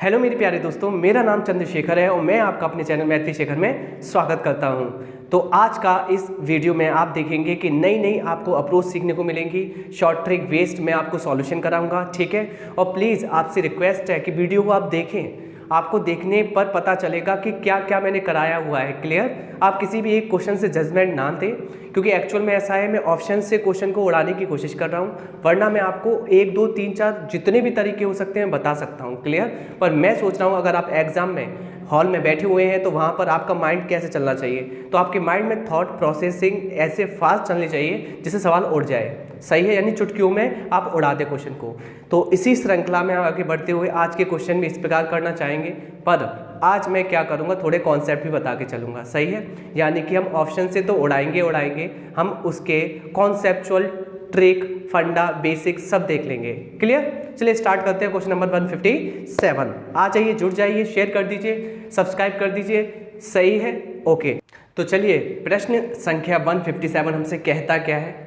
Hello मेरे प्यारे दोस्तों, मेरा नाम चंद्रशेखर है और मैं आपका अपने चैनल मैथिली शेखर में स्वागत करता हूं। तो आज का इस वीडियो में आप देखेंगे कि नई नई आपको अप्रोच सीखने को मिलेंगी। शॉर्ट ट्रिक वेस्ट मैं आपको सॉल्यूशन कराऊंगा, ठीक है। और प्लीज़ आपसे रिक्वेस्ट है कि वीडियो को आप देखें, आपको देखने पर पता चलेगा कि क्या क्या मैंने कराया हुआ है। क्लियर? आप किसी भी एक क्वेश्चन से जजमेंट ना दें, क्योंकि एक्चुअल में ऐसा है, मैं ऑप्शन से क्वेश्चन को उड़ाने की कोशिश कर रहा हूँ, वरना मैं आपको 1 2 3 4 जितने भी तरीके हो सकते हैं बता सकता हूँ। क्लियर? पर मैं सोच रहा हूँ अगर आप एग्जाम में हॉल में बैठे हुए हैं तो वहाँ पर आपका माइंड कैसे चलना चाहिए, तो आपके माइंड में थॉट प्रोसेसिंग ऐसे फास्ट चलनी चाहिए जिससे सवाल उड़ जाए। सही है? यानी चुटकियों में आप उड़ा दें क्वेश्चन को। तो इसी श्रृंखला में आगे बढ़ते हुए आज के क्वेश्चन भी इस प्रकार करना चाहेंगे, पर आज मैं क्या करूंगा, थोड़े कॉन्सेप्ट भी बता के चलूंगा। सही है? यानी कि हम ऑप्शन से तो उड़ाएंगे, हम उसके कॉन्सेप्चुअल ट्रिक, फंडा, बेसिक सब देख लेंगे। क्लियर? चलिए स्टार्ट करते हैं। Question number 157। आ जाइए, जुड़ जाइए, शेयर कर दीजिए, सब्सक्राइब कर दीजिए। सही है? ओके। तो चलिए, प्रश्न संख्या 157 हमसे कहता क्या है।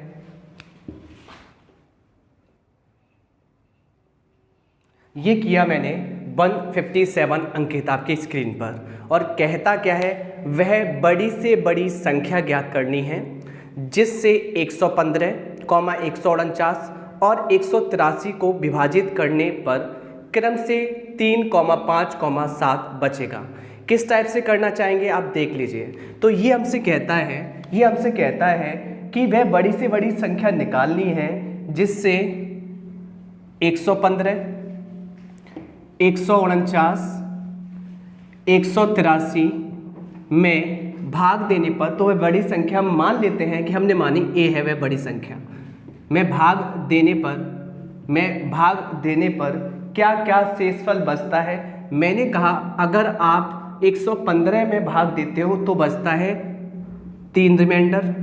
ये किया मैंने 157 अंकित आपकी स्क्रीन पर, और कहता क्या है, वह बड़ी से बड़ी संख्या ज्ञात करनी है जिससे 115, 149 और 183 को विभाजित करने पर क्रम से 3, 5, 7 बचेगा। किस टाइप से करना चाहेंगे आप देख लीजिए। तो ये हमसे कहता है कि वह बड़ी से बड़ी संख्या निकालनी है जिससे 115, 149, 183 में भाग देने पर, तो वह बड़ी संख्या हम मान लेते हैं कि हमने मानी ए है वह बड़ी संख्या। मैं भाग देने पर क्या क्या शेषफल बचता है। मैंने कहा अगर आप 115 में भाग देते हो तो बचता है 3 रिमाइंडर,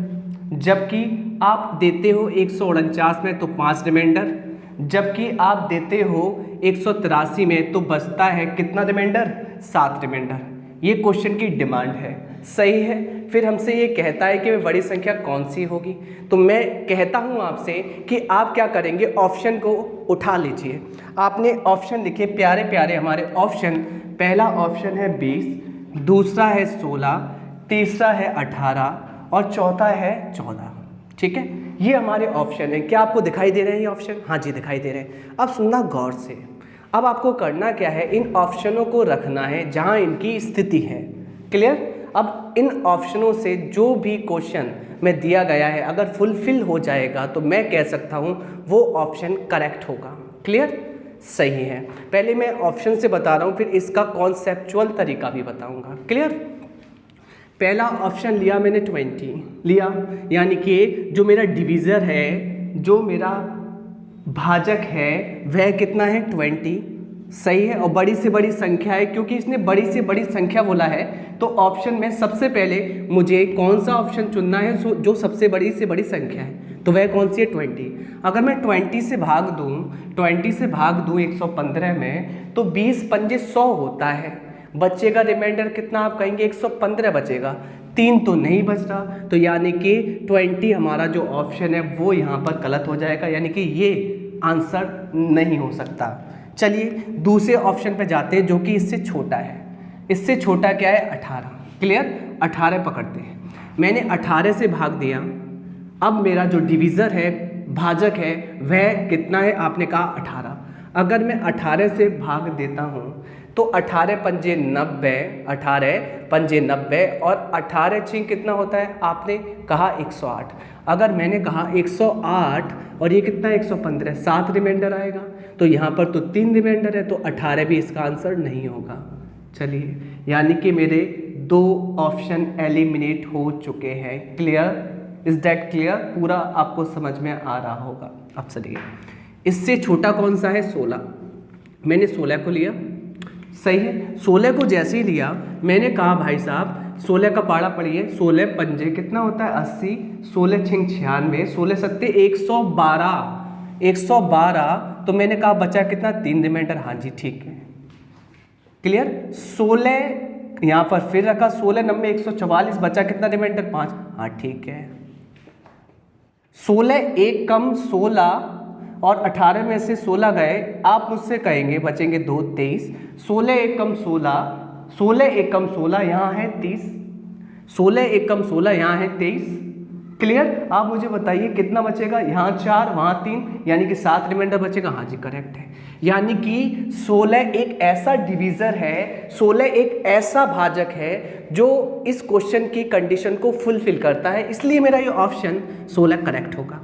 जबकि आप देते हो 149 में तो 5 रिमाइंडर, जबकि आप देते हो 183 में तो बचता है कितना रिमाइंडर, 7 रिमाइंडर। ये क्वेश्चन की डिमांड है। सही है? फिर हमसे ये कहता है कि बड़ी संख्या कौन सी होगी। तो मैं कहता हूँ आपसे कि आप क्या करेंगे, ऑप्शन को उठा लीजिए। आपने ऑप्शन लिखे, प्यारे प्यारे हमारे ऑप्शन। पहला ऑप्शन है 20, दूसरा है 16, तीसरा है 18 और चौथा है 14। ठीक है, ये हमारे ऑप्शन है। क्या आपको दिखाई दे रहे हैं ये ऑप्शन? हाँ जी, दिखाई दे रहे हैं। अब सुनना गौर से। अब आपको करना क्या है, इन ऑप्शनों को रखना है जहाँ इनकी स्थिति है। क्लियर? अब इन ऑप्शनों से जो भी क्वेश्चन में दिया गया है अगर फुलफिल हो जाएगा तो मैं कह सकता हूँ वो ऑप्शन करेक्ट होगा। क्लियर? सही है। पहले मैं ऑप्शन से बता रहा हूँ, फिर इसका कॉन्सेप्चुअल तरीका भी बताऊँगा। क्लियर? पहला ऑप्शन लिया मैंने 20 लिया, यानी कि जो मेरा डिवीज़र है, जो मेरा भाजक है, वह कितना है 20। सही है? और बड़ी से बड़ी संख्या है, क्योंकि इसने बड़ी से बड़ी संख्या बोला है तो ऑप्शन में सबसे पहले मुझे कौन सा ऑप्शन चुनना है जो सबसे बड़ी से बड़ी संख्या है, तो वह कौन सी है 20। अगर मैं 20 से भाग दूँ 115 में तो 20 पंजे 100 होता है। बचेगा रिमाइंडर कितना, आप कहेंगे 115 बचेगा, 3 तो नहीं बच रहा, तो यानी कि 20 हमारा जो ऑप्शन है वो यहाँ पर गलत हो जाएगा, यानी कि ये आंसर नहीं हो सकता। चलिए दूसरे ऑप्शन पे जाते हैं जो कि इससे छोटा है। इससे छोटा क्या है, 18। क्लियर? 18 पकड़ते हैं। मैंने 18 से भाग दिया। अब मेरा जो डिवीज़र है, भाजक है, वह कितना है, आपने कहा 18। अगर मैं 18 से भाग देता हूँ तो 18 पंजे 90, 18 पंजे 90 और 18 छिंग कितना होता है, आपने कहा 108। अगर मैंने कहा 108 और ये कितना 115, 7 रिमाइंडर आएगा, तो यहाँ पर तो 3 रिमाइंडर है, तो 18 भी इसका आंसर नहीं होगा। चलिए, यानी कि मेरे 2 ऑप्शन एलिमिनेट हो चुके हैं। क्लियर? Is that clear? पूरा आपको समझ में आ रहा होगा। अब चलिए, इससे छोटा कौन सा है, 16। मैंने 16 को लिया। सही है? 16 को जैसे ही लिया, मैंने कहा भाई साहब 16 का पाड़ा पढ़िए, 16 पंजे कितना होता है 80, 16 छिंग 96, 16 सत्ते 112, तो मैंने कहा बचा कितना, 3 रिमाइंडर। हाँ जी, ठीक है। क्लियर? 16 यहाँ पर फिर रखा, 16 नंबे 144, बचा कितना रिमाइंडर, 5। हाँ ठीक है। 16 एक कम 16 और 18 में से 16 गए, आप मुझसे कहेंगे बचेंगे 2, 23, 16 एकम 16, 16 एकम 16 यहाँ है 30, 16 एकम 16 यहाँ है 23। क्लियर? आप मुझे बताइए कितना बचेगा, यहाँ 4 वहाँ 3, यानी कि 7 रिमाइंडर बचेगा। हाँ जी करेक्ट है, यानी कि 16 एक ऐसा डिवीज़र है, 16 एक ऐसा भाजक है जो इस क्वेश्चन की कंडीशन को फुलफिल करता है, इसलिए मेरा ये ऑप्शन 16 करेक्ट होगा।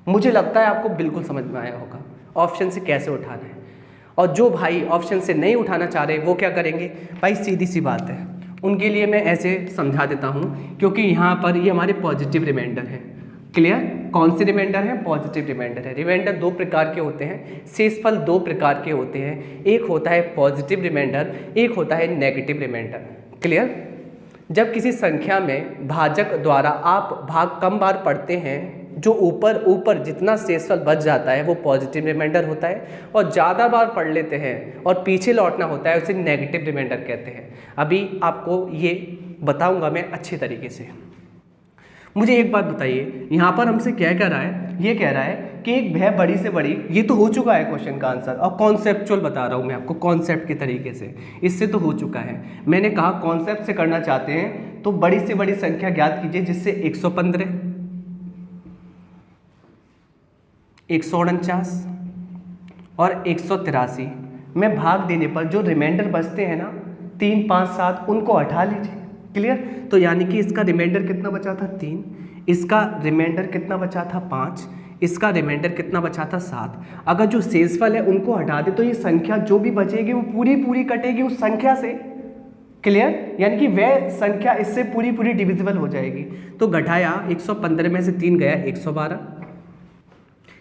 मुझे लगता है आपको बिल्कुल समझ में आया होगा ऑप्शन से कैसे उठाना है। और जो भाई ऑप्शन से नहीं उठाना चाह रहे वो क्या करेंगे भाई, सीधी सी बात है, उनके लिए मैं ऐसे समझा देता हूँ, क्योंकि यहाँ पर ये हमारे पॉजिटिव रिमाइंडर है। क्लियर? कौन से रिमाइंडर है? पॉजिटिव रिमाइंडर है। रिमाइंडर 2 प्रकार के होते हैं, शेषफल 2 प्रकार के होते हैं, एक होता है पॉजिटिव रिमाइंडर, एक होता है नेगेटिव रिमाइंडर। क्लियर? जब किसी संख्या में भाजक द्वारा आप भाग कम बार पढ़ते हैं, जो ऊपर जितना शेषफल बच जाता है वो पॉजिटिव रिमाइंडर होता है, और ज़्यादा बार पढ़ लेते हैं और पीछे लौटना होता है उसे नेगेटिव रिमाइंडर कहते हैं। अभी आपको ये बताऊंगा मैं अच्छे तरीके से। मुझे एक बात बताइए, यहाँ पर हमसे क्या कह रहा है, ये कह रहा है कि एक भय बड़ी से बड़ी, ये तो हो चुका है क्वेश्चन का आंसर, और कॉन्सेप्चुअल बता रहा हूँ मैं आपको, कॉन्सेप्ट के तरीके से, इससे तो हो चुका है। मैंने कहा कॉन्सेप्ट से करना चाहते हैं तो बड़ी से बड़ी संख्या ज्ञात कीजिए, जिससे 115, 149 और 183 में भाग देने पर जो रिमाइंडर बचते हैं ना 3, 5, 7, उनको हटा लीजिए। क्लियर? तो यानी कि इसका रिमाइंडर कितना बचा था 3, इसका रिमाइंडर कितना बचा था 5, इसका रिमाइंडर कितना बचा था 7। अगर जो शेषफल है उनको हटा दे तो ये संख्या जो भी बचेगी वो पूरी कटेगी उस संख्या से। क्लियर? यानी कि वह संख्या इससे पूरी डिविजिबल हो जाएगी। तो घटाया, 115 में से 3 गया 112,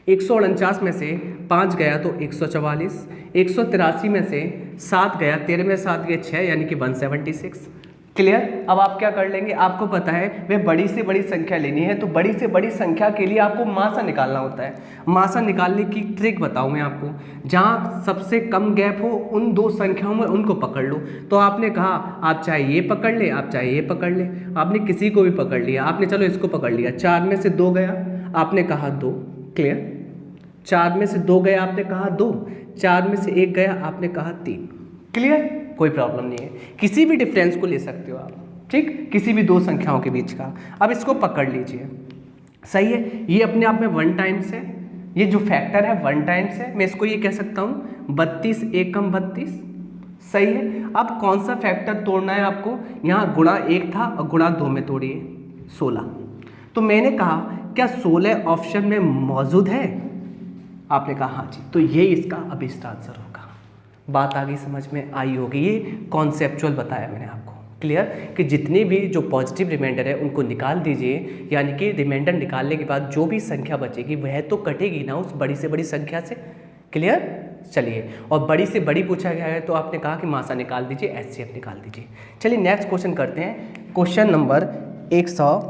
149 में से 5 गया तो 144, 183 में से 7 गया, 13 में 7 गए 6, यानी कि 176। क्लियर? अब आप क्या कर लेंगे, आपको पता है वे बड़ी से बड़ी संख्या लेनी है, तो बड़ी से बड़ी संख्या के लिए आपको मासा निकालना होता है। मासा निकालने की ट्रिक बताऊं मैं आपको, जहां सबसे कम गैप हो उन 2 संख्याओं में उनको पकड़ लो। तो आपने कहा आप चाहे ये पकड़ ले, आप चाहे ये पकड़ ले, आपने किसी को भी पकड़ लिया, आपने चलो इसको पकड़ लिया, 4 में से 2 गया, आपने कहा 2। क्लियर? 4 में से 2 गया, आपने कहा 2, 4 में से 1 गया, आपने कहा 3। क्लियर? कोई प्रॉब्लम नहीं है, किसी भी डिफरेंस को ले सकते हो आप, ठीक, किसी भी 2 संख्याओं के बीच का। अब इसको पकड़ लीजिए, सही है, ये अपने आप में 1 टाइम्स है, ये जो फैक्टर है 1 टाइम्स है, मैं इसको ये कह सकता हूँ 32 एकम 32। सही है। अब कौन सा फैक्टर तोड़ना है आपको, यहाँ गुणा 1 था और गुणा 2 में तोड़िए 16। तो मैंने कहा क्या 16 ऑप्शन में मौजूद है, आपने कहा हाँ जी, तो ये इसका अभिष्ट आंसर होगा। बात आगे समझ में आई होगी, ये कॉन्सेप्चुअल बताया मैंने आपको। क्लियर? कि जितने भी जो पॉजिटिव रिमाइंडर है उनको निकाल दीजिए, यानी कि रिमाइंडर निकालने के बाद जो भी संख्या बचेगी वह तो कटेगी ना उस बड़ी से बड़ी संख्या से। क्लियर? चलिए, और बड़ी से बड़ी पूछा गया है तो आपने कहा कि मासा निकाल दीजिए, एचसीएफ निकाल दीजिए। चलिए नेक्स्ट क्वेश्चन करते हैं, क्वेश्चन नंबर 158,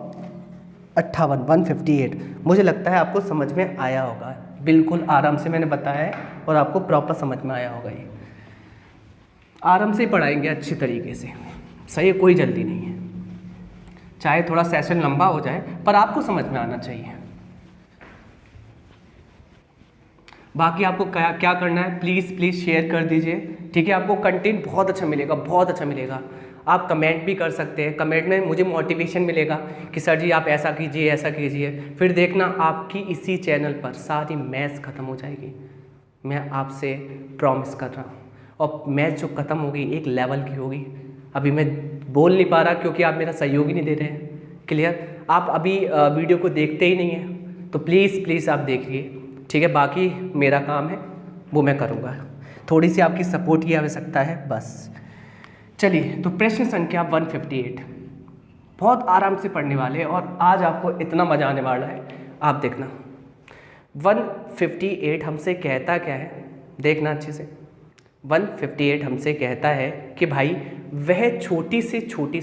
158। मुझे लगता है आपको समझ में आया होगा, बिल्कुल आराम से मैंने बताया है और आपको प्रॉपर समझ में आया होगा। ये आराम से पढ़ाएंगे अच्छी तरीके से, सही है, कोई जल्दी नहीं है, चाहे थोड़ा सेशन लंबा हो जाए पर आपको समझ में आना चाहिए। बाकी आपको क्या करना है, प्लीज़ शेयर कर दीजिए, ठीक है। आपको कंटेंट बहुत अच्छा मिलेगा, बहुत अच्छा मिलेगा। आप कमेंट भी कर सकते हैं, कमेंट में मुझे मोटिवेशन मिलेगा कि सर जी आप ऐसा कीजिए, ऐसा कीजिए। फिर देखना आपकी इसी चैनल पर सारी मैथ्स ख़त्म हो जाएगी, मैं आपसे प्रॉमिस कर रहा हूँ। और मैथ्स जो ख़त्म होगी एक लेवल की होगी, अभी मैं बोल नहीं पा रहा क्योंकि आप मेरा सहयोग ही नहीं दे रहे हैं। क्लियर? आप अभी वीडियो को देखते ही नहीं हैं, तो प्लीज़ आप देखिए, ठीक है। बाकी मेरा काम है वो मैं करूँगा, थोड़ी सी आपकी सपोर्ट की आवश्यकता है बस। चलिए, तो प्रश्न संख्या 158 बहुत आराम से पढ़ने वाले हैं और आज आपको इतना मज़ा आने वाला है, आप देखना। 158 हमसे कहता क्या है, देखना अच्छे से। 158 हमसे कहता है कि भाई वह छोटी से छोटी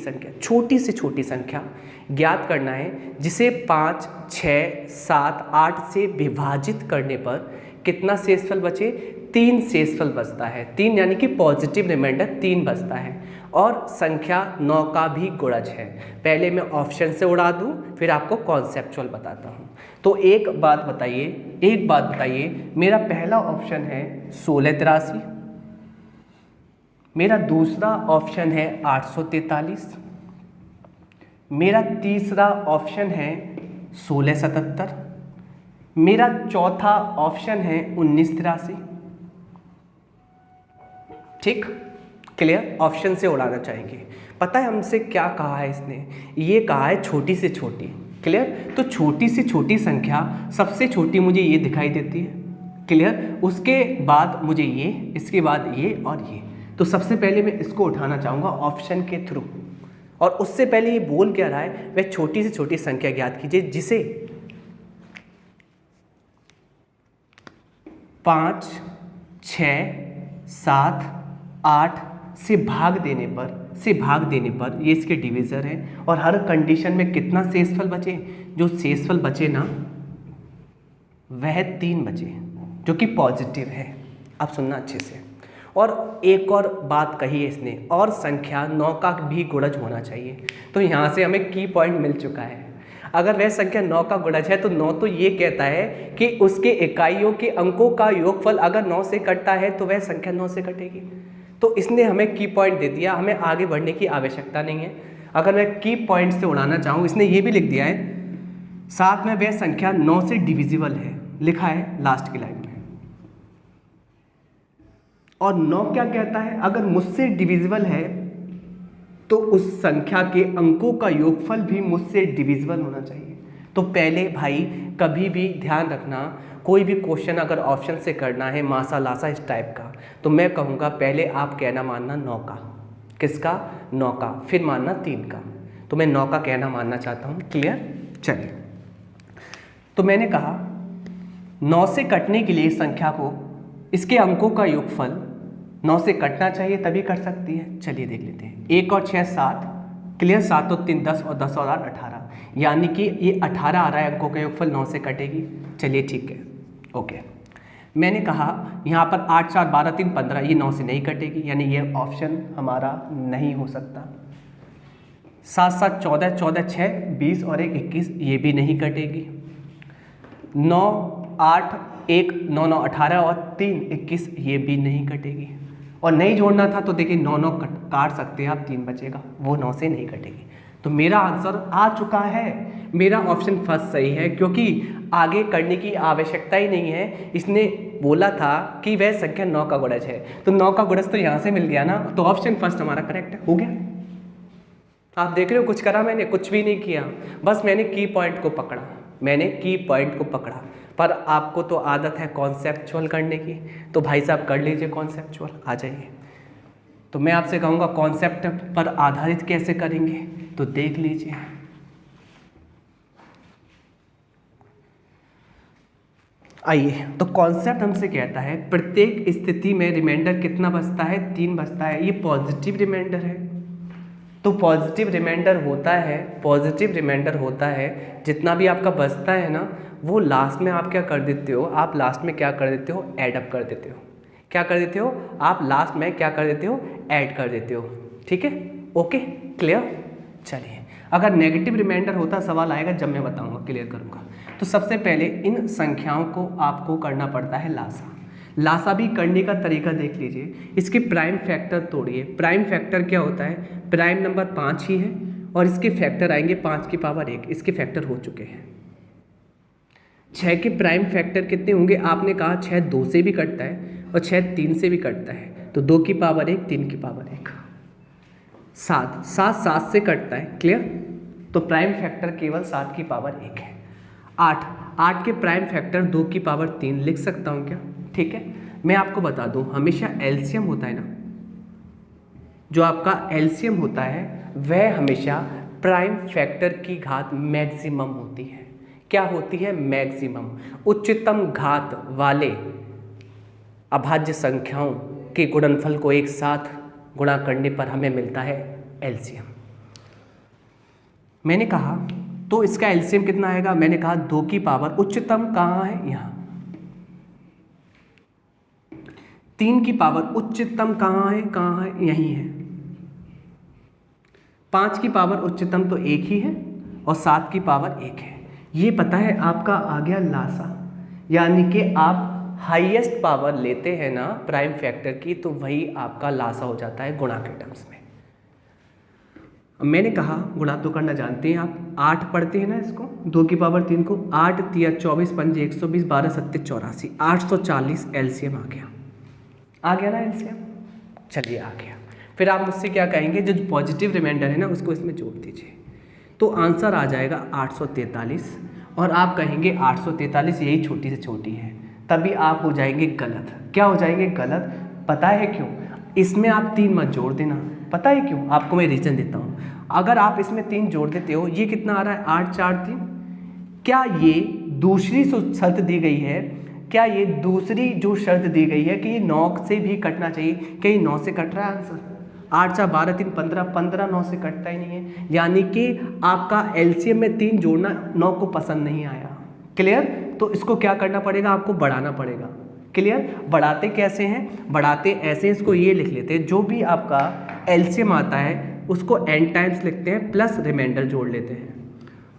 संख्या ज्ञात करना है जिसे 5, 6, 7, 8 से विभाजित करने पर कितना शेषफल बचे, 3 शेषफल बचता है, 3 यानी कि पॉजिटिव रिमाइंडर 3 बचता है। और संख्या 9 का भी गुणज है। पहले मैं ऑप्शन से उड़ा दूं, फिर आपको कॉन्सेप्चुअल बताता हूं। तो एक बात बताइए, मेरा पहला ऑप्शन है 1683, मेरा दूसरा ऑप्शन है 843, मेरा तीसरा ऑप्शन है 1677, मेरा चौथा ऑप्शन है 1983। ठीक, क्लियर? ऑप्शन से उड़ाना चाहेंगे। पता है हमसे क्या कहा है इसने? ये कहा है छोटी से छोटी। क्लियर? तो छोटी से छोटी संख्या सबसे छोटी मुझे ये दिखाई देती है। क्लियर? उसके बाद मुझे ये, इसके बाद ये और ये। तो सबसे पहले मैं इसको उठाना चाहूँगा ऑप्शन के थ्रू। और उससे पहले ये बोल क्या रहा है, वह छोटी से छोटी संख्या ज्ञात कीजिए जिसे 5, 6, 7, 8 से भाग देने पर ये इसके डिवीज़र है। और हर कंडीशन में कितना शेषफल बचे, जो शेषफल बचे ना वह 3 बचे, जो कि पॉजिटिव है। अब सुनना अच्छे से। और एक और बात कही है इसने, और संख्या 9 का भी गुणज होना चाहिए। तो यहाँ से हमें की पॉइंट मिल चुका है। अगर वह संख्या 9 का गुणज है तो 9 तो ये कहता है कि उसके इकाइयों के अंकों का योगफल अगर 9 से कटता है तो वह संख्या 9 से कटेगी। तो इसने हमें की पॉइंट दे दिया, हमें आगे बढ़ने की आवश्यकता नहीं है। अगर मैं की पॉइंट से उड़ाना चाहूँ, इसने ये भी लिख दिया है साथ में वह संख्या 9 से डिविजिबल है, लिखा है लास्ट की लाइन में। और 9 क्या कहता है, अगर मुझसे डिविजिबल है तो उस संख्या के अंकों का योगफल भी मुझसे डिविजिबल होना चाहिए। तो पहले भाई कभी भी ध्यान रखना, कोई भी क्वेश्चन अगर ऑप्शन से करना है मासा लासा इस टाइप का, तो मैं कहूँगा पहले आप कहना मानना 9 का। किसका? 9 का। फिर मानना 3 का। तो मैं 9 का कहना मानना चाहता हूँ। क्लियर? चलिए, तो मैंने कहा 9 से कटने के लिए संख्या को इसके अंकों का योगफल 9 से कटना चाहिए, तभी कट सकती है। चलिए देख लेते हैं। 1 और 6 7, क्लियर? 7 और 3 10 और 10 और 8 18, यानी कि ये 18 आ रहा है, अंकों का योगफल 9 से कटेगी। चलिए ठीक है, ओके। मैंने कहा यहाँ पर 8 4 12 3 15, ये 9 से नहीं कटेगी, यानी ये ऑप्शन हमारा नहीं हो सकता। 7 7 14 14 6 20 और 1 21, ये भी नहीं कटेगी। 9 8 1 9 9 18 और 3 21, ये भी नहीं कटेगी। और नहीं जोड़ना था तो देखिए 9 9 काट सकते हैं आप, 3 बचेगा, वो 9 से नहीं कटेगी। तो मेरा आंसर आ चुका है, मेरा ऑप्शन फर्स्ट सही है, क्योंकि आगे करने की आवश्यकता ही नहीं है। इसने बोला था कि वह संख्या 9 का गुणज है, तो 9 का गुणज तो यहाँ से मिल गया ना, तो ऑप्शन फर्स्ट हमारा करेक्ट हो गया। आप देख रहे हो कुछ करा मैंने? कुछ भी नहीं किया, बस मैंने की पॉइंट को पकड़ा। पर आपको तो आदत है कॉन्सेप्चुअल करने की, तो भाई साहब कर लीजिए कॉन्सेप्चुअल, आ जाइए। तो मैं आपसे कहूँगा कॉन्सेप्ट पर आधारित कैसे करेंगे, तो देख लीजिए। आइए, तो कॉन्सेप्ट हमसे कहता है प्रत्येक स्थिति में रिमाइंडर कितना बचता है? 3 बचता है। ये पॉजिटिव रिमाइंडर है, तो पॉजिटिव रिमाइंडर होता है जितना भी आपका बचता है ना, वो लास्ट में आप क्या कर देते हो, आप लास्ट में क्या कर देते हो, ऐड अप कर देते हो। क्या कर देते हो आप लास्ट में, क्या कर देते हो, ऐड कर देते हो। ठीक है, ओके, क्लियर? चलिए, अगर नेगेटिव रिमाइंडर होता, सवाल आएगा जब मैं बताऊंगा, क्लियर करूंगा। तो सबसे पहले इन संख्याओं को आपको करना पड़ता है लासा भी करने का तरीका देख लीजिए। इसके प्राइम फैक्टर तोड़िए। प्राइम फैक्टर क्या होता है? प्राइम नंबर 5 ही है और इसके फैक्टर आएंगे 5 की पावर 1, इसके फैक्टर हो चुके हैं। 6 के प्राइम फैक्टर कितने होंगे? आपने कहा 6 2 से भी कटता है और 6 3 से भी कटता है, तो 2 की पावर 1 3 की पावर 1। 7 7 से कटता है, क्लियर? तो प्राइम फैक्टर केवल 7 की पावर 1 है। 8 के प्राइम फैक्टर 2 की पावर 3 लिख सकता हूँ क्या? ठीक है, मैं आपको बता दूं, हमेशा एलसीएम होता है ना, जो आपका एलसीएम होता है वह हमेशा प्राइम फैक्टर की घात मैक्सिमम होती है। क्या होती है? मैक्सिमम। उच्चतम घात वाले अभाज्य संख्याओं के गुणनफल को एक साथ गुणा करने पर हमें मिलता है एलसीएम। मैंने कहा तो इसका एलसीएम कितना आएगा? मैंने कहा 2 की पावर, उच्चतम कहाँ है? यहाँ। 3 की पावर उच्चतम कहाँ है, यहीं है। 5 की पावर उच्चतम तो 1 ही है और 7 की पावर 1 है। ये पता है आपका आ गया लासा, यानी कि आप हाईएस्ट पावर लेते हैं ना प्राइम फैक्टर की, तो वही आपका लासा हो जाता है गुणा के टर्म्स में। मैंने कहा गुणा तो करना जानते हैं आप, 8 पढ़ते हैं ना इसको, 2 की पावर 3 को, 8 तिया 24 पंजे 120 12 सत्ते 84, 840 एलसीएम आ गया ना एलसीएम। चलिए आ गया। फिर आप मुझसे क्या कहेंगे, जो पॉजिटिव रिमाइंडर है ना उसको इसमें जोड़ दीजिए, तो आंसर आ जाएगा 843। और आप कहेंगे 843 यही छोटी से छोटी है, तभी आप हो जाएंगे गलत। क्या हो जाएंगे गलत, पता है क्यों? इसमें आप 3 मत जोड़ देना, पता है क्यों? आपको मैं रीज़न देता हूँ। अगर आप इसमें 3 जोड़ देते हो, ये कितना आ रहा है 8 4 3, क्या ये दूसरी शर्त दी गई है, क्या ये दूसरी जो शर्त दी गई है कि ये 9 से भी कटना चाहिए, क्या ये 9 से कट रहा है आंसर? 8 4 12 3 15, 15 9 से कटता ही नहीं है, यानी कि आपका एलसीएम में 3 जोड़ना 9 को पसंद नहीं आया। क्लियर? तो इसको क्या करना पड़ेगा, आपको बढ़ाना पड़ेगा। क्लियर? बढ़ाते कैसे हैं, बढ़ाते ऐसे, इसको ये लिख लेते हैं, जो भी आपका एलसीएम आता है उसको n टाइम्स लिखते हैं प्लस रिमाइंडर जोड़ लेते हैं।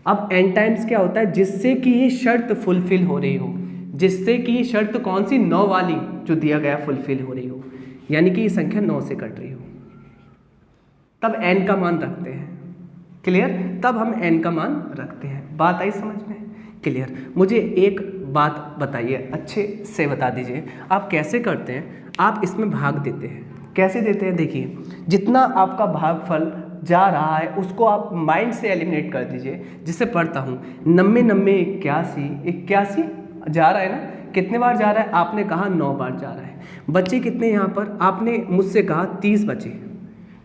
अब n टाइम्स क्या होता है, जिससे कि ये शर्त फुलफिल हो रही हो, जिससे कि ये शर्त कौन सी, 9 वाली जो दिया गया फुलफिल हो रही हो, यानी कि ये संख्या 9 से कट रही हो, तब n का मान रखते हैं। क्लियर? तब हम n का मान रखते हैं। बात आई समझ में? क्लियर? मुझे एक बात बताइए, अच्छे से बता दीजिए, आप कैसे करते हैं? आप इसमें भाग देते हैं, कैसे देते हैं? देखिए, जितना आपका भागफल जा रहा है उसको आप माइंड से एलिमिनेट कर दीजिए। जिससे पढ़ता हूँ 90 90 81 जा रहा है ना, कितने बार जा रहा है? आपने कहा 9 बार जा रहा है। बच्चे कितने यहाँ पर? आपने मुझसे कहा 30 बचे,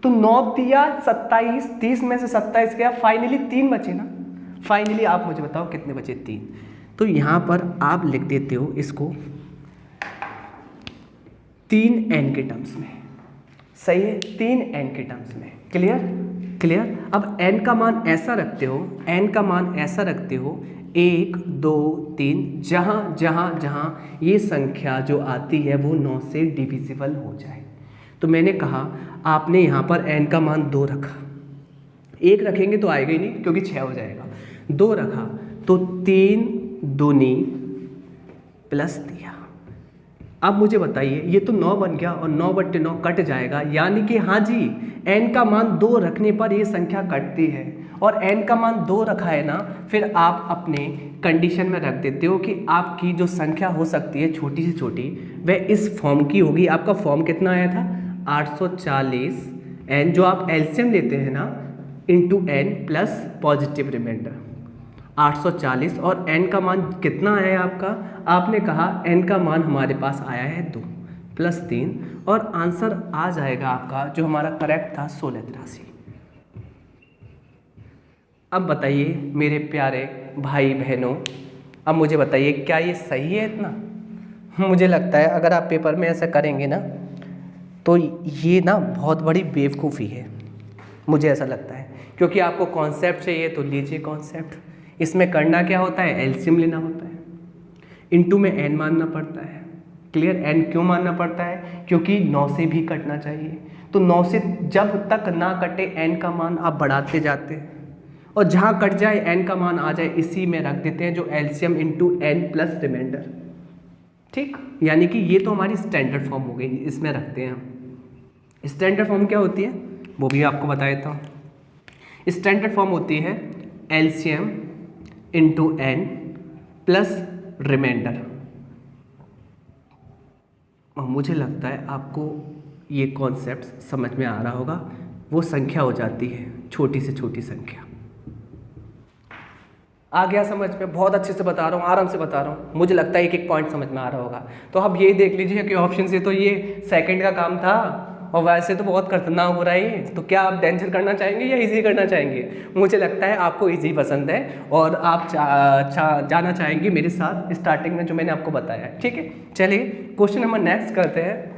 तो 9 तिया 27, 30 में से 27 गया, फाइनली 3 बचे ना। फाइनली आप मुझे बताओ कितने बचे? 3। तो यहाँ पर आप लिख देते हो इसको 3n के टर्म्स में, सही है, 3n के टर्म्स में। क्लियर? क्लियर? अब n का मान ऐसा रखते हो, n का मान ऐसा रखते हो 1 2 3, जहाँ जहाँ जहाँ ये संख्या जो आती है वो 9 से डिविजिबल हो जाए। तो मैंने कहा आपने यहाँ पर n का मान 2 रखा, 1 रखेंगे तो आएगा ही नहीं क्योंकि 6 हो जाएगा, 2 रखा तो 3 दूनी प्लस दिया। अब मुझे बताइए, ये तो 9 बन गया और 9/9 कट जाएगा, यानी कि हाँ जी n का मान 2 रखने पर ये संख्या कटती है। और n का मान 2 रखा है ना, फिर आप अपने कंडीशन में रख देते हो कि आपकी जो संख्या हो सकती है छोटी से छोटी वह इस फॉर्म की होगी। आपका फॉर्म कितना आया था? 840 n, जो आप एलसीएम लेते हैं ना, into n plus positive reminder 840, और n का मान कितना है आपका? आपने कहा n का मान हमारे पास आया है 2 प्लस 3, और आंसर आ जाएगा आपका जो हमारा करेक्ट था 1683। अब बताइए मेरे प्यारे भाई बहनों, अब मुझे बताइए क्या ये सही है इतना? मुझे लगता है अगर आप पेपर में ऐसा करेंगे ना तो ये ना बहुत बड़ी बेवकूफ़ी है, मुझे ऐसा लगता है। क्योंकि आपको कॉन्सेप्ट चाहिए तो लीजिए कॉन्सेप्ट। इसमें करना क्या होता है? एलसीएम लेना होता है, इनटू में n मानना पड़ता है। क्लियर? n क्यों मानना पड़ता है? क्योंकि 9 से भी कटना चाहिए। तो 9 से जब तक ना कटे n का मान आप बढ़ाते जाते हैं, और जहाँ कट जाए n का मान आ जाए इसी में रख देते हैं, जो LCM into n plus reminder. ठीक, यानी कि ये तो हमारी स्टैंडर्ड फॉर्म हो गई, इसमें रखते हैं हम। स्टैंडर्ड फॉर्म क्या होती है वो भी आपको बता देता हूँ। स्टैंडर्ड फॉर्म होती है LCM into n plus reminder. मुझे लगता है आपको ये कॉन्सेप्ट समझ में आ रहा होगा। वो संख्या हो जाती है छोटी से छोटी संख्या। आ गया समझ में? बहुत अच्छे से बता रहा हूँ, आराम से बता रहा हूँ। मुझे लगता है एक एक पॉइंट समझ में आ रहा होगा। तो अब ये देख लीजिए कि ऑप्शन से तो ये सेकंड का काम था, और वैसे तो बहुत खतरनाक हो रहा है। तो क्या आप डेंजर करना चाहेंगे या इजी करना चाहेंगे? मुझे लगता है आपको इजी पसंद है और आप जाना चाहेंगे मेरे साथ स्टार्टिंग में जो मैंने आपको बताया। ठीक है, चलिए क्वेश्चन नंबर नेक्स्ट करते हैं।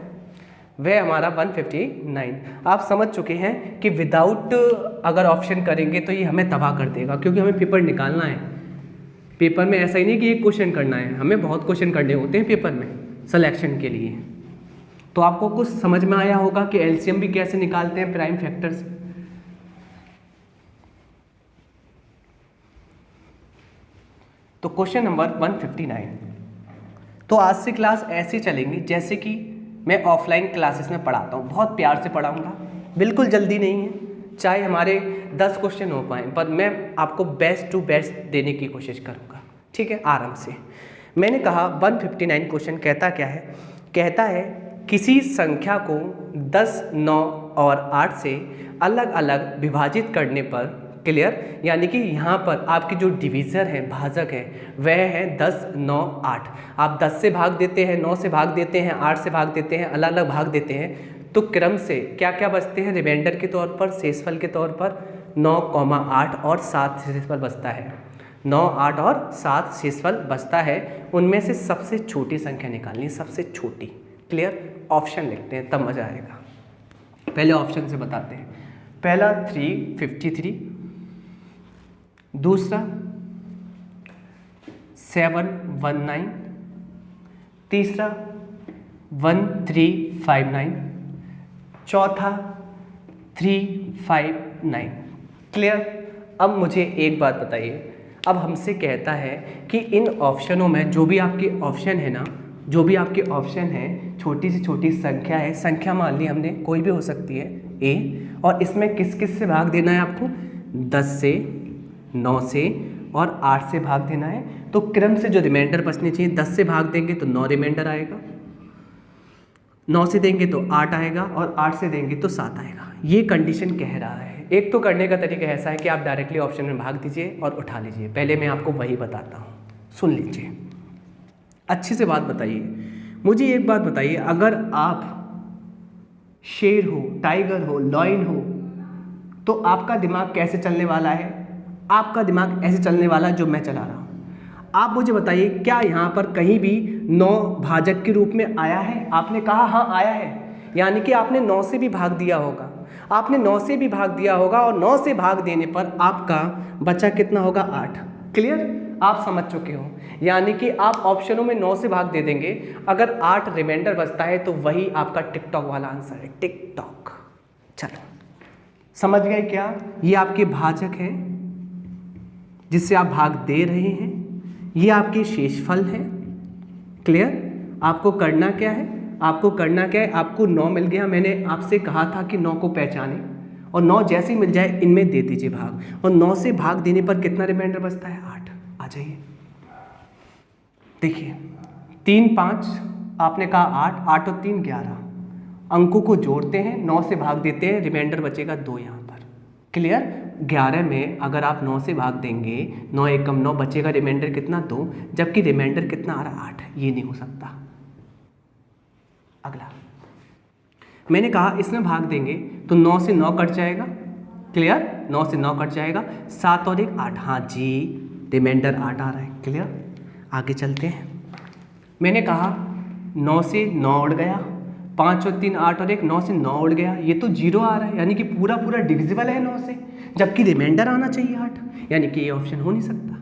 वह हमारा 159। आप समझ चुके हैं कि विदाउट अगर ऑप्शन करेंगे तो ये हमें तबाह कर देगा, क्योंकि हमें पेपर निकालना है। पेपर में ऐसा ही नहीं कि एक क्वेश्चन करना है, हमें बहुत क्वेश्चन करने होते हैं पेपर में सिलेक्शन के लिए। तो आपको कुछ समझ में आया होगा कि एलसीएम भी कैसे निकालते हैं प्राइम फैक्टर से। तो क्वेश्चन नंबर 159। तो आज से क्लास ऐसे चलेंगी जैसे कि मैं ऑफलाइन क्लासेस में पढ़ाता हूँ, बहुत प्यार से पढ़ाऊँगा, बिल्कुल जल्दी नहीं है, चाहे हमारे 10 क्वेश्चन हो पाएँ पर मैं आपको बेस्ट टू बेस्ट देने की कोशिश करूँगा, ठीक है, आराम से। मैंने कहा 159 क्वेश्चन कहता क्या है, कहता है किसी संख्या को 10, 9 और 8 से अलग अलग विभाजित करने पर, क्लियर, यानी कि यहाँ पर आपकी जो डिवीज़र है, भाजक है, वह है 10, 9, 8। आप 10 से भाग देते हैं, 9 से भाग देते हैं, 8 से भाग देते हैं, अलग अलग भाग देते हैं, तो क्रम से क्या क्या बचते हैं, रिमाइंडर के तौर पर, शेषफल के तौर पर 9, 8 और 7 शेषफल बचता है। 9, 8 और 7 शेषफल बचता है। उनमें से सबसे छोटी संख्या निकालनी है, सबसे छोटी, क्लियर। ऑप्शन लिखते हैं तब मज़ा आएगा। पहले ऑप्शन से बताते हैं। पहला 353, दूसरा 719, तीसरा 1359, चौथा 359, क्लियर। अब मुझे एक बात बताइए, अब हमसे कहता है कि इन ऑप्शनों में जो भी आपके ऑप्शन है ना, जो भी आपके ऑप्शन है, छोटी से छोटी संख्या है, संख्या मान ली हमने, कोई भी हो सकती है ए, और इसमें किस किस से भाग देना है आपको, 10 से, 9 से और 8 से भाग देना है। तो क्रम से जो रिमाइंडर बचने चाहिए, 10 से भाग देंगे तो 9 रिमाइंडर आएगा, 9 से देंगे तो 8 आएगा और 8 से देंगे तो 7 आएगा। ये कंडीशन कह रहा है। एक तो करने का तरीका ऐसा है कि आप डायरेक्टली ऑप्शन में भाग दीजिए और उठा लीजिए। पहले मैं आपको वही बताता हूँ, सुन लीजिए अच्छे से। बात बताइए, मुझे एक बात बताइए, अगर आप शेर हो, टाइगर हो, लॉयन हो, तो आपका दिमाग कैसे चलने वाला है? आपका दिमाग ऐसे चलने वाला है जो मैं चला रहा हूँ। आप मुझे बताइए, क्या यहाँ पर कहीं भी 9 भाजक के रूप में आया है? आपने कहा हाँ आया है, यानी कि आपने 9 से भी भाग दिया होगा, आपने 9 से भी भाग दिया होगा, और 9 से भाग देने पर आपका बचा कितना होगा, 8, क्लियर। आप समझ चुके हो, यानी कि आप ऑप्शनों में 9 से भाग दे देंगे, अगर 8 रिमाइंडर बचता है तो वही आपका टिकटॉक वाला आंसर है, टिकटॉक। चलो समझ गए क्या? ये आपके भाजक है जिससे आप भाग दे रहे हैं, ये आपके शेषफल है, क्लियर। आपको करना क्या है, आपको करना क्या है, आपको 9 मिल गया, मैंने आपसे कहा था कि 9 को पहचाने, और 9 जैसे ही मिल जाए इनमें दे दीजिए भाग, और 9 से भाग देने पर कितना रिमाइंडर बचता है, 8। आ जाइए देखिए, 3, 5, आपने कहा 8, 8 और 3 11, अंकों को जोड़ते हैं, 9 से भाग देते हैं, रिमाइंडर बचेगा 2 यहाँ पर, क्लियर। 11 में अगर आप 9 से भाग देंगे, 9 एकम 9, बचेगा रिमाइंडर कितना, 2, जबकि रिमाइंडर कितना आ रहा, 8। ये नहीं हो सकता। अगला मैंने कहा इसमें भाग देंगे तो 9 से 9 कट जाएगा, क्लियर, 9 से 9 कट जाएगा, 7 और 1 8, हाँ जी, रिमाइंडर 8 आ रहा है, क्लियर। आगे चलते हैं। मैंने कहा 9 से 9 उड़ गया, 5 और 3 8 और 1, 9 से 9 उड़ गया, ये तो 0 आ रहा है, यानी कि पूरा पूरा डिविजिबल है 9 से, जबकि रिमाइंडर आना चाहिए 8, यानी कि ये ऑप्शन हो नहीं सकता।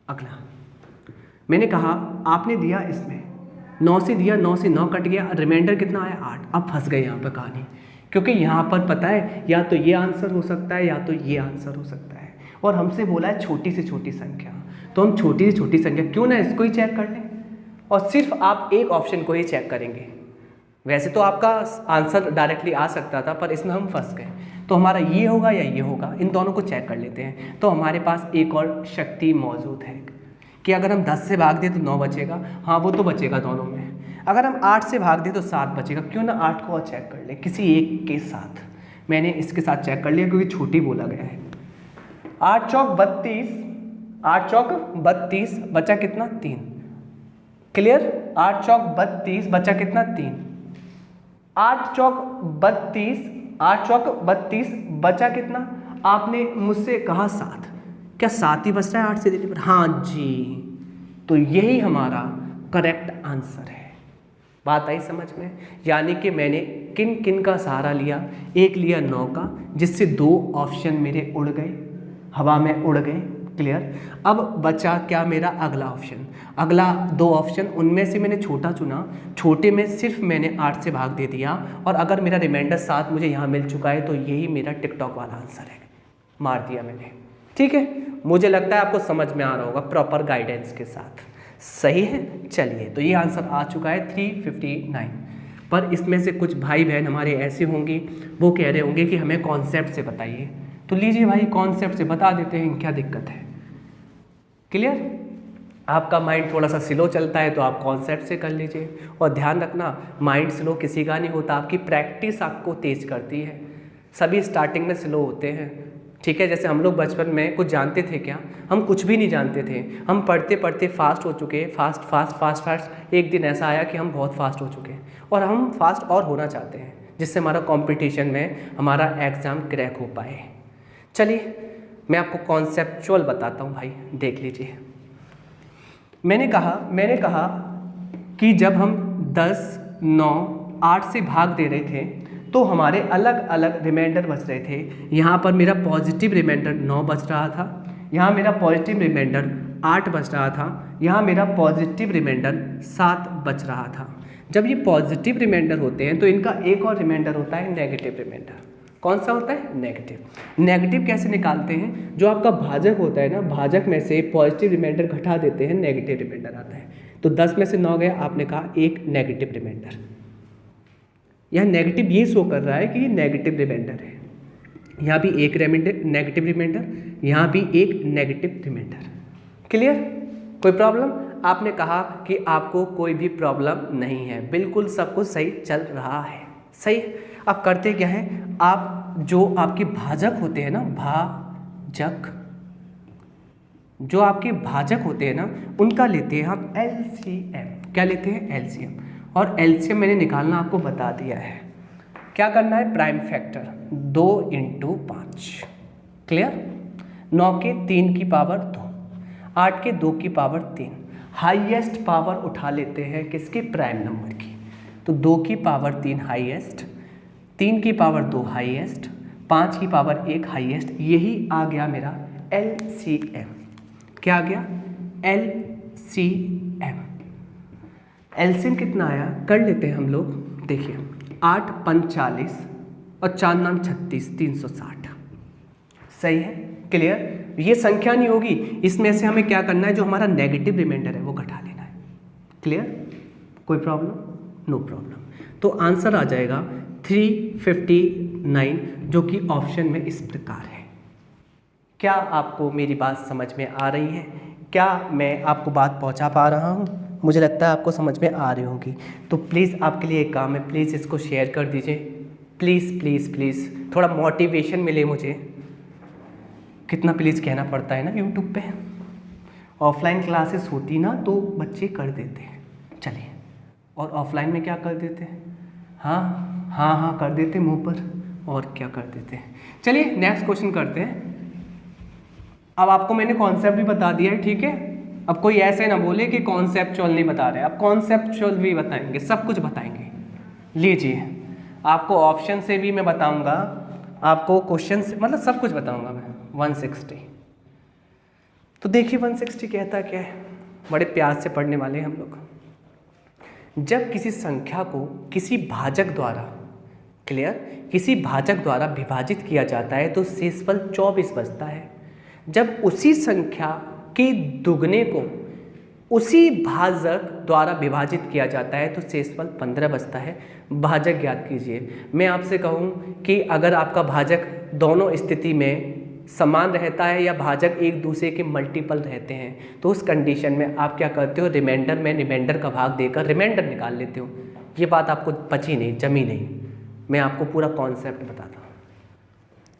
अगला मैंने कहा आपने दिया इसमें 9 से दिया, 9 से 9 कट गया, रिमाइंडर कितना आया, 8। अब फंस गए यहाँ पर कहानी, क्योंकि यहाँ पर पता है या तो ये आंसर हो सकता है या तो ये आंसर हो सकता है, और हमसे बोला है छोटी से छोटी संख्या, तो हम छोटी से छोटी संख्या क्यों ना इसको ही चेक कर लें, और सिर्फ आप एक ऑप्शन को ही चेक करेंगे। वैसे तो आपका आंसर डायरेक्टली आ सकता था, पर इसमें हम फंस गए, तो हमारा ये होगा या ये होगा, इन दोनों को चेक कर लेते हैं। तो हमारे पास एक और शक्ति मौजूद है कि अगर हम 10 से भाग दें तो 9 बचेगा, हाँ वो तो बचेगा दोनों में। अगर हम 8 से भाग दें तो 7 बचेगा, क्यों ना 8 को और चेक कर लें किसी एक के साथ। मैंने इसके साथ चेक कर लिया क्योंकि छोटी बोला गया है। 8 चौक 32, 8 चौक 32, बचा कितना, 3, क्लियर। 8 चौक 32, बचा कितना, 3, 8 चौक 32, 8 चौक 32, बचा कितना, आपने मुझसे कहा 7, क्या 7 ही बच रहा है 8 से देने पर, हाँ जी, तो यही हमारा करेक्ट आंसर है। बात आई समझ में? यानी कि मैंने किन किन का सहारा लिया, एक लिया 9 का, जिससे 2 ऑप्शन मेरे उड़ गए, हवा में उड़ गए, क्लियर। अब बचा क्या मेरा अगला ऑप्शन, अगला 2 ऑप्शन, उनमें से मैंने छोटा चुना, छोटे में सिर्फ मैंने 8 से भाग दे दिया, और अगर मेरा रिमाइंडर 7 मुझे यहाँ मिल चुका है तो यही मेरा टिकटॉक वाला आंसर है, मार दिया मैंने। ठीक है, मुझे लगता है आपको समझ में आ रहा होगा प्रॉपर गाइडेंस के साथ, सही है। चलिए, तो ये आंसर आ चुका है 359। पर इसमें से कुछ भाई बहन हमारे ऐसे होंगे, वो कह रहे होंगे कि हमें कॉन्सेप्ट से बताइए, तो लीजिए भाई कॉन्सेप्ट से बता देते हैं, क्या दिक्कत है। क्लियर, आपका माइंड थोड़ा सा स्लो चलता है तो आप कॉन्सेप्ट से कर लीजिए, और ध्यान रखना माइंड स्लो किसी का नहीं होता, आपकी प्रैक्टिस आपको तेज करती है। सभी स्टार्टिंग में स्लो होते हैं, ठीक है। जैसे हम लोग बचपन में कुछ जानते थे क्या, हम कुछ भी नहीं जानते थे, हम पढ़ते पढ़ते फास्ट हो चुके, फास्ट। एक दिन ऐसा आया कि हम बहुत फास्ट हो चुके और हम फास्ट और होना चाहते हैं, जिससे हमारा कंपटीशन में हमारा एग्ज़ाम क्रैक हो पाए। चलिए मैं आपको कॉन्सेप्चुअल बताता हूँ भाई, देख लीजिए। मैंने कहा कि जब हम 10, 9, 8 से भाग दे रहे थे तो हमारे अलग अलग रिमाइंडर बच रहे थे। यहाँ पर मेरा पॉजिटिव रिमाइंडर 9 बच रहा था, यहाँ मेरा पॉजिटिव रिमाइंडर 8 बच रहा था, यहाँ मेरा पॉजिटिव रिमाइंडर 7 बच रहा था। जब ये पॉजिटिव रिमाइंडर होते हैं तो इनका एक और रिमाइंडर होता है नेगेटिव रिमाइंडर। कौन सा होता है? नेगेटिव। नेगेटिव कैसे निकालते हैं? जो आपका भाजक होता है ना, भाजक में से पॉजिटिव रिमाइंडर घटा देते हैं, नेगेटिव रिमाइंडर आता है। तो 10 में से 9 गया, आपने कहा एक नेगेटिव रिमाइंडर। यह नेगेटिव ये शो कर रहा है कि ये नेगेटिव रिमाइंडर है। यहाँ भी एक नेगेटिव रिमाइंडर, यहाँ भी एक नेगेटिव रिमाइंडर। क्लियर? कोई प्रॉब्लम? आपने कहा कि आपको कोई भी प्रॉब्लम नहीं है, बिल्कुल सब कुछ सही चल रहा है, सही। अब करते क्या है, आप जो आपके भाजक होते हैं ना, जो आपके भाजक होते हैं ना, उनका लेते हैं हम LCM। क्या लेते हैं? LCM। और LCM मैंने निकालना आपको बता दिया है। क्या करना है? Prime factor 2 × 5। क्लियर? 9 के 3 की पावर 2, 8 के 2 की पावर 3। हाईएस्ट पावर उठा लेते हैं किसकी? प्राइम नंबर की। तो 2 की पावर 3 हाईएस्ट, 3 की पावर 2 हाईएस्ट, 5 की पावर 1 हाईएस्ट। यही आ गया मेरा LCM। क्या आ गया? LCM। LCM कितना आया? कर लेते हैं हम लोग। देखिए 8 × 40 और 4 9 36, 360। सही है? क्लियर? ये संख्या नहीं होगी, इसमें से हमें क्या करना है, जो हमारा नेगेटिव रिमाइंडर है वो घटा लेना है। क्लियर? कोई प्रॉब्लम? No problem. तो आंसर आ जाएगा 359, जो कि ऑप्शन में इस प्रकार है। क्या आपको मेरी बात समझ में आ रही है? क्या मैं आपको बात पहुंचा पा रहा हूं? मुझे लगता है आपको समझ में आ रही होगी। तो प्लीज़ आपके लिए एक काम है, प्लीज़ इसको शेयर कर दीजिए, प्लीज़ प्लीज़ प्लीज़। थोड़ा मोटिवेशन मिले मुझे। कितना प्लीज़ कहना पड़ता है ना यूट्यूब पे। ऑफलाइन क्लासेस होती ना तो बच्चे कर देते हैं। चलिए, और ऑफलाइन में क्या कर देते हैं? हाँ कर देते मुंह पर, और क्या कर देते हैं। चलिए नेक्स्ट क्वेश्चन करते हैं। अब आपको मैंने कॉन्सेप्ट भी बता दिया है, ठीक है। अब कोई ऐसे ना बोले कि कॉन्सेप्चुअल नहीं बता रहे, अब कॉन्सेप्चुअल भी बताएंगे, सब कुछ बताएंगे। लीजिए, आपको ऑप्शन से भी मैं बताऊंगा, आपको क्वेश्चन से, मतलब सब कुछ बताऊंगा मैं। 160, तो देखिए 160 कहता क्या है, बड़े प्यार से पढ़ने वाले हैं हम लोग। जब किसी संख्या को किसी भाजक द्वारा, क्लियर, किसी भाजक द्वारा विभाजित किया जाता है तो शेषफल 24 बचता है। जब उसी संख्या के दुगने को उसी भाजक द्वारा विभाजित किया जाता है तो शेषफल 15 बचता है। भाजक ज्ञात कीजिए। मैं आपसे कहूँ कि अगर आपका भाजक दोनों स्थिति में समान रहता है या भाजक एक दूसरे के मल्टीपल रहते हैं तो उस कंडीशन में आप क्या करते हो, रिमाइंडर में रिमाइंडर का भाग देकर रिमाइंडर निकाल लेते हो। ये बात आपको पची नहीं, जमी नहीं। मैं आपको पूरा कॉन्सेप्ट बताता हूँ।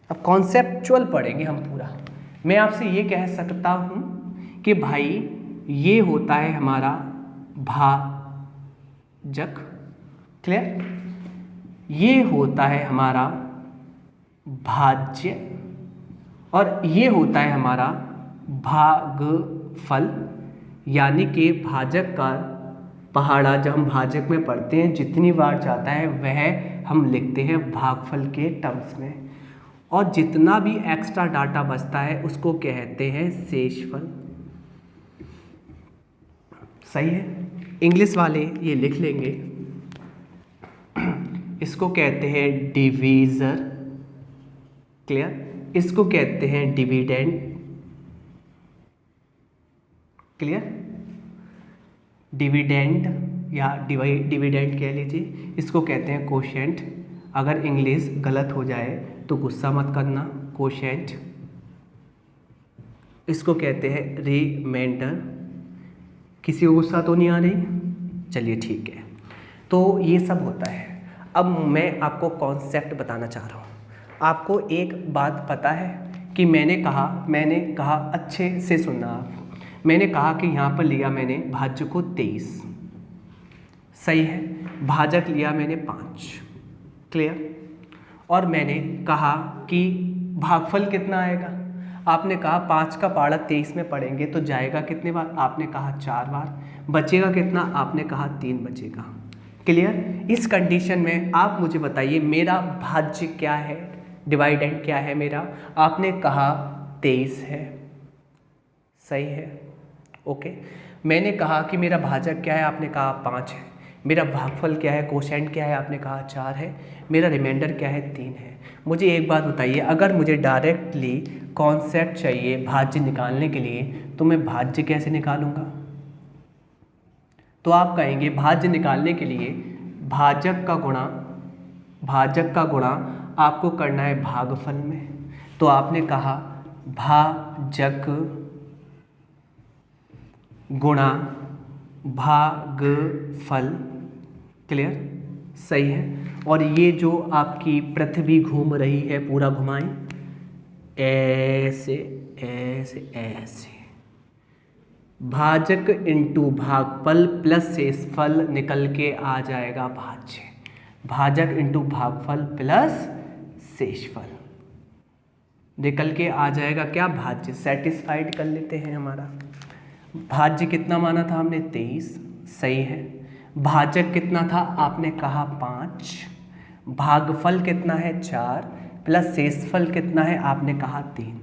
अब कॉन्सेप्चुअल पढ़ेंगे हम पूरा। मैं आपसे ये कह सकता हूँ कि भाई ये होता है हमारा भाजक, क्लियर, ये होता है हमारा भाज्य, और ये होता है हमारा भागफल। यानी कि भाजक का पहाड़ा जब हम भाजक में पढ़ते हैं जितनी बार जाता है वह हम लिखते हैं भागफल के टर्म्स में। और जितना भी एक्स्ट्रा डाटा बचता है उसको कहते हैं शेषफल। सही है, इंग्लिश वाले ये लिख लेंगे, इसको कहते हैं डिवीज़र। क्लियर, इसको कहते हैं डिविडेंड। क्लियर, डिविडेंड या डिविडेंड कह लीजिए, इसको कहते हैं कोशेंट। अगर इंग्लिश गलत हो जाए तो गुस्सा मत करना, कोशेंट। इसको कहते हैं रिमाइंडर। किसी को गुस्सा तो नहीं आ रही? चलिए ठीक है, तो ये सब होता है। अब मैं आपको कॉन्सेप्ट बताना चाह रहा हूँ। आपको एक बात पता है कि मैंने कहा अच्छे से सुनना आप, मैंने कहा कि यहाँ पर लिया मैंने भाज्य को 23, सही है, भाजक लिया मैंने 5। क्लियर, और मैंने कहा कि भागफल कितना आएगा। आपने कहा 5 का पाड़ा 23 में पढ़ेंगे तो जाएगा कितने बार? आपने कहा 4 बार। बचेगा कितना? आपने कहा 3 बचेगा। क्लियर, इस कंडीशन में आप मुझे बताइए मेरा भाज्य क्या है, डिवाइडेंड क्या है मेरा? आपने कहा 23 है, सही है, ओके। मैंने कहा कि मेरा भाजक क्या है? आपने कहा 5 है। मेरा भागफल क्या है, कोशेंट क्या है? आपने कहा 4 है। मेरा रिमाइंडर क्या है? 3 है। मुझे एक बात बताइए, अगर मुझे डायरेक्टली कॉन्सेप्ट चाहिए भाज्य निकालने के लिए तो मैं भाज्य कैसे निकालूंगा? तो आप कहेंगे भाज्य निकालने के लिए भाजक का गुणा आपको करना है भागफल में। तो आपने कहा भाजक गुणा भागफल। क्लियर, सही है। और ये जो आपकी पृथ्वी घूम रही है, पूरा घुमाएं, ऐसे ऐसे ऐसे, भाजक इंटू भागफल प्लस शेषफल निकल के आ जाएगा भाज्य। भाजक इंटू भागफल प्लस शेषफल निकल के आ जाएगा क्या? भाज्य। सेटिस्फाइड कर लेते हैं। हमारा भाज्य कितना माना था हमने? 23, सही है। भाजक कितना था? आपने कहा 5। भागफल कितना है? 4 प्लस शेषफल कितना है? आपने कहा 3।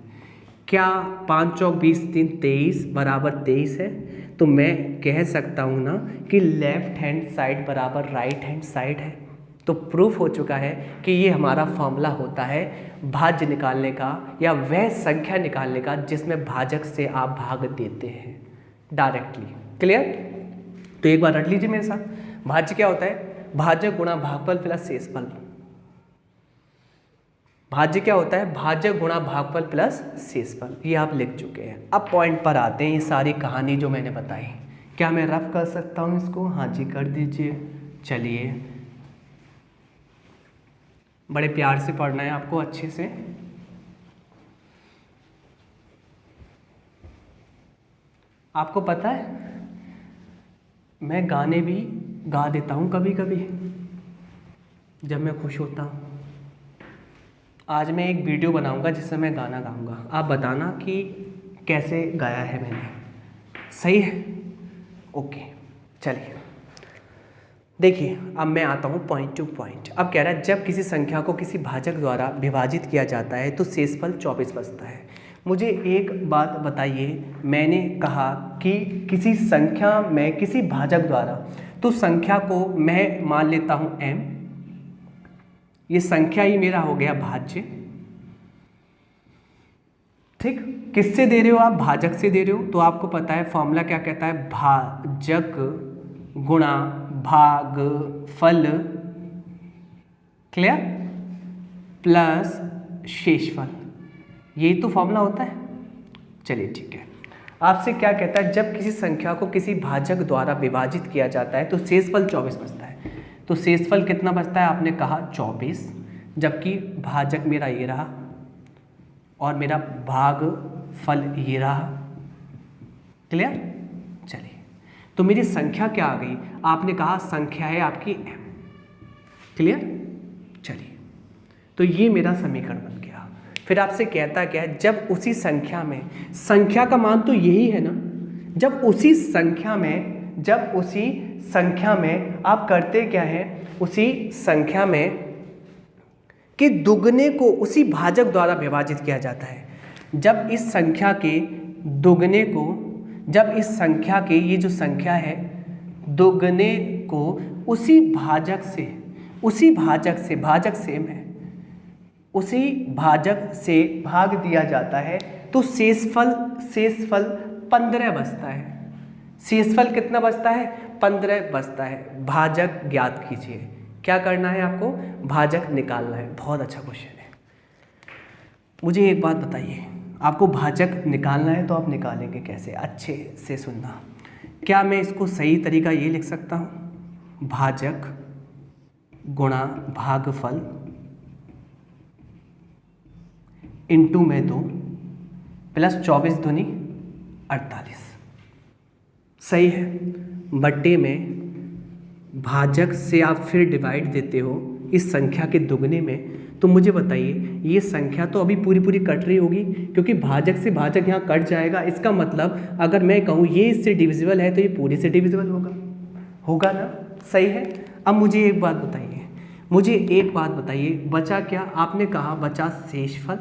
क्या 5 चौक 20 3 23 बराबर 23 है? तो मैं कह सकता हूँ ना कि लेफ्ट हैंड साइड बराबर राइट हैंड साइड है। तो प्रूफ हो चुका है कि ये हमारा फॉर्मूला होता है भाज्य निकालने का या वह संख्या निकालने का जिसमें भाजक से आप भाग देते हैं डायरेक्टली। क्लियर, तो एक बार रट लीजिए मेरे साथ। भाज्य क्या होता है? भाजक गुणा भागफल प्लस शेषफल। भाज्य क्या होता है? भाजक गुणा भागफल प्लस शेषफल। ये आप लिख चुके हैं। अब पॉइंट पर आते हैं। ये सारी कहानी जो मैंने बताई, क्या मैं रफ कर सकता हूँ इसको? हाँ जी, कर दीजिए। चलिए, बड़े प्यार से पढ़ना है आपको, अच्छे से। आपको पता है मैं गाने भी गा देता हूँ कभी कभी जब मैं खुश होता हूँ। आज मैं एक वीडियो बनाऊंगा जिससे मैं गाना गाऊंगा, आप बताना कि कैसे गाया है मैंने। सही है, ओके। चलिए देखिए, अब मैं आता हूँ पॉइंट टू पॉइंट। अब कह रहा है जब किसी संख्या को किसी भाजक द्वारा विभाजित किया जाता है तो शेषफल 24 बचता है। मुझे एक बात बताइए, मैंने कहा कि किसी संख्या में किसी भाजक द्वारा, तो संख्या को मैं मान लेता हूँ m, ये संख्या ही मेरा हो गया भाज्य। ठीक, किससे दे रहे हो आप? भाजक से दे रहे हो। तो आपको पता है फॉर्मूला क्या कहता है? भाजक गुणा भागफल, क्लियर, प्लस शेषफल। यही तो फॉर्मूला होता है। चलिए ठीक है। आपसे क्या कहता है? जब किसी संख्या को किसी भाजक द्वारा विभाजित किया जाता है तो शेषफल 24 बचता है। तो शेषफल कितना बचता है? आपने कहा 24, जबकि भाजक मेरा ये रहा और मेरा भागफल ये रहा। क्लियर, चलिए, तो मेरी संख्या क्या आ गई? आपने कहा संख्या है आपकी m। क्लियर, चलिए, तो ये मेरा समीकरण बन गया। फिर आपसे कहता क्या है? जब उसी संख्या में, संख्या का मान तो यही है ना, जब उसी संख्या में आप करते क्या है? उसी संख्या में के दुगने को उसी भाजक द्वारा विभाजित किया जाता है। जब इस संख्या के दुगने को, जब इस संख्या के, ये जो संख्या है, दुगने को उसी भाजक से, भाजक सेम है, उसी भाजक से भाग दिया जाता है तो शेषफल 15 बचता है। शेषफल कितना बचता है? 15 बचता है। भाजक ज्ञात कीजिए। क्या करना है आपको? भाजक निकालना है। बहुत अच्छा क्वेश्चन है। मुझे एक बात बताइए, आपको भाजक निकालना है तो आप निकालेंगे कैसे? अच्छे से सुनना। क्या मैं इसको सही तरीका ये लिख सकता हूँ, भाजक गुणा भागफल इंटू में 2 प्लस 24 दूनी 48, सही है। बट्टे में भाजक से आप फिर डिवाइड देते हो इस संख्या के दुगने में, तो मुझे बताइए ये संख्या तो अभी पूरी पूरी कट रही होगी, क्योंकि भाजक से भाजक यहाँ कट जाएगा। इसका मतलब अगर मैं कहूँ ये इससे डिविजिबल है तो ये पूरी से डिविजिबल होगा ना? सही है। अब मुझे एक बात बताइए, बचा क्या? आपने कहा बचा शेषफल,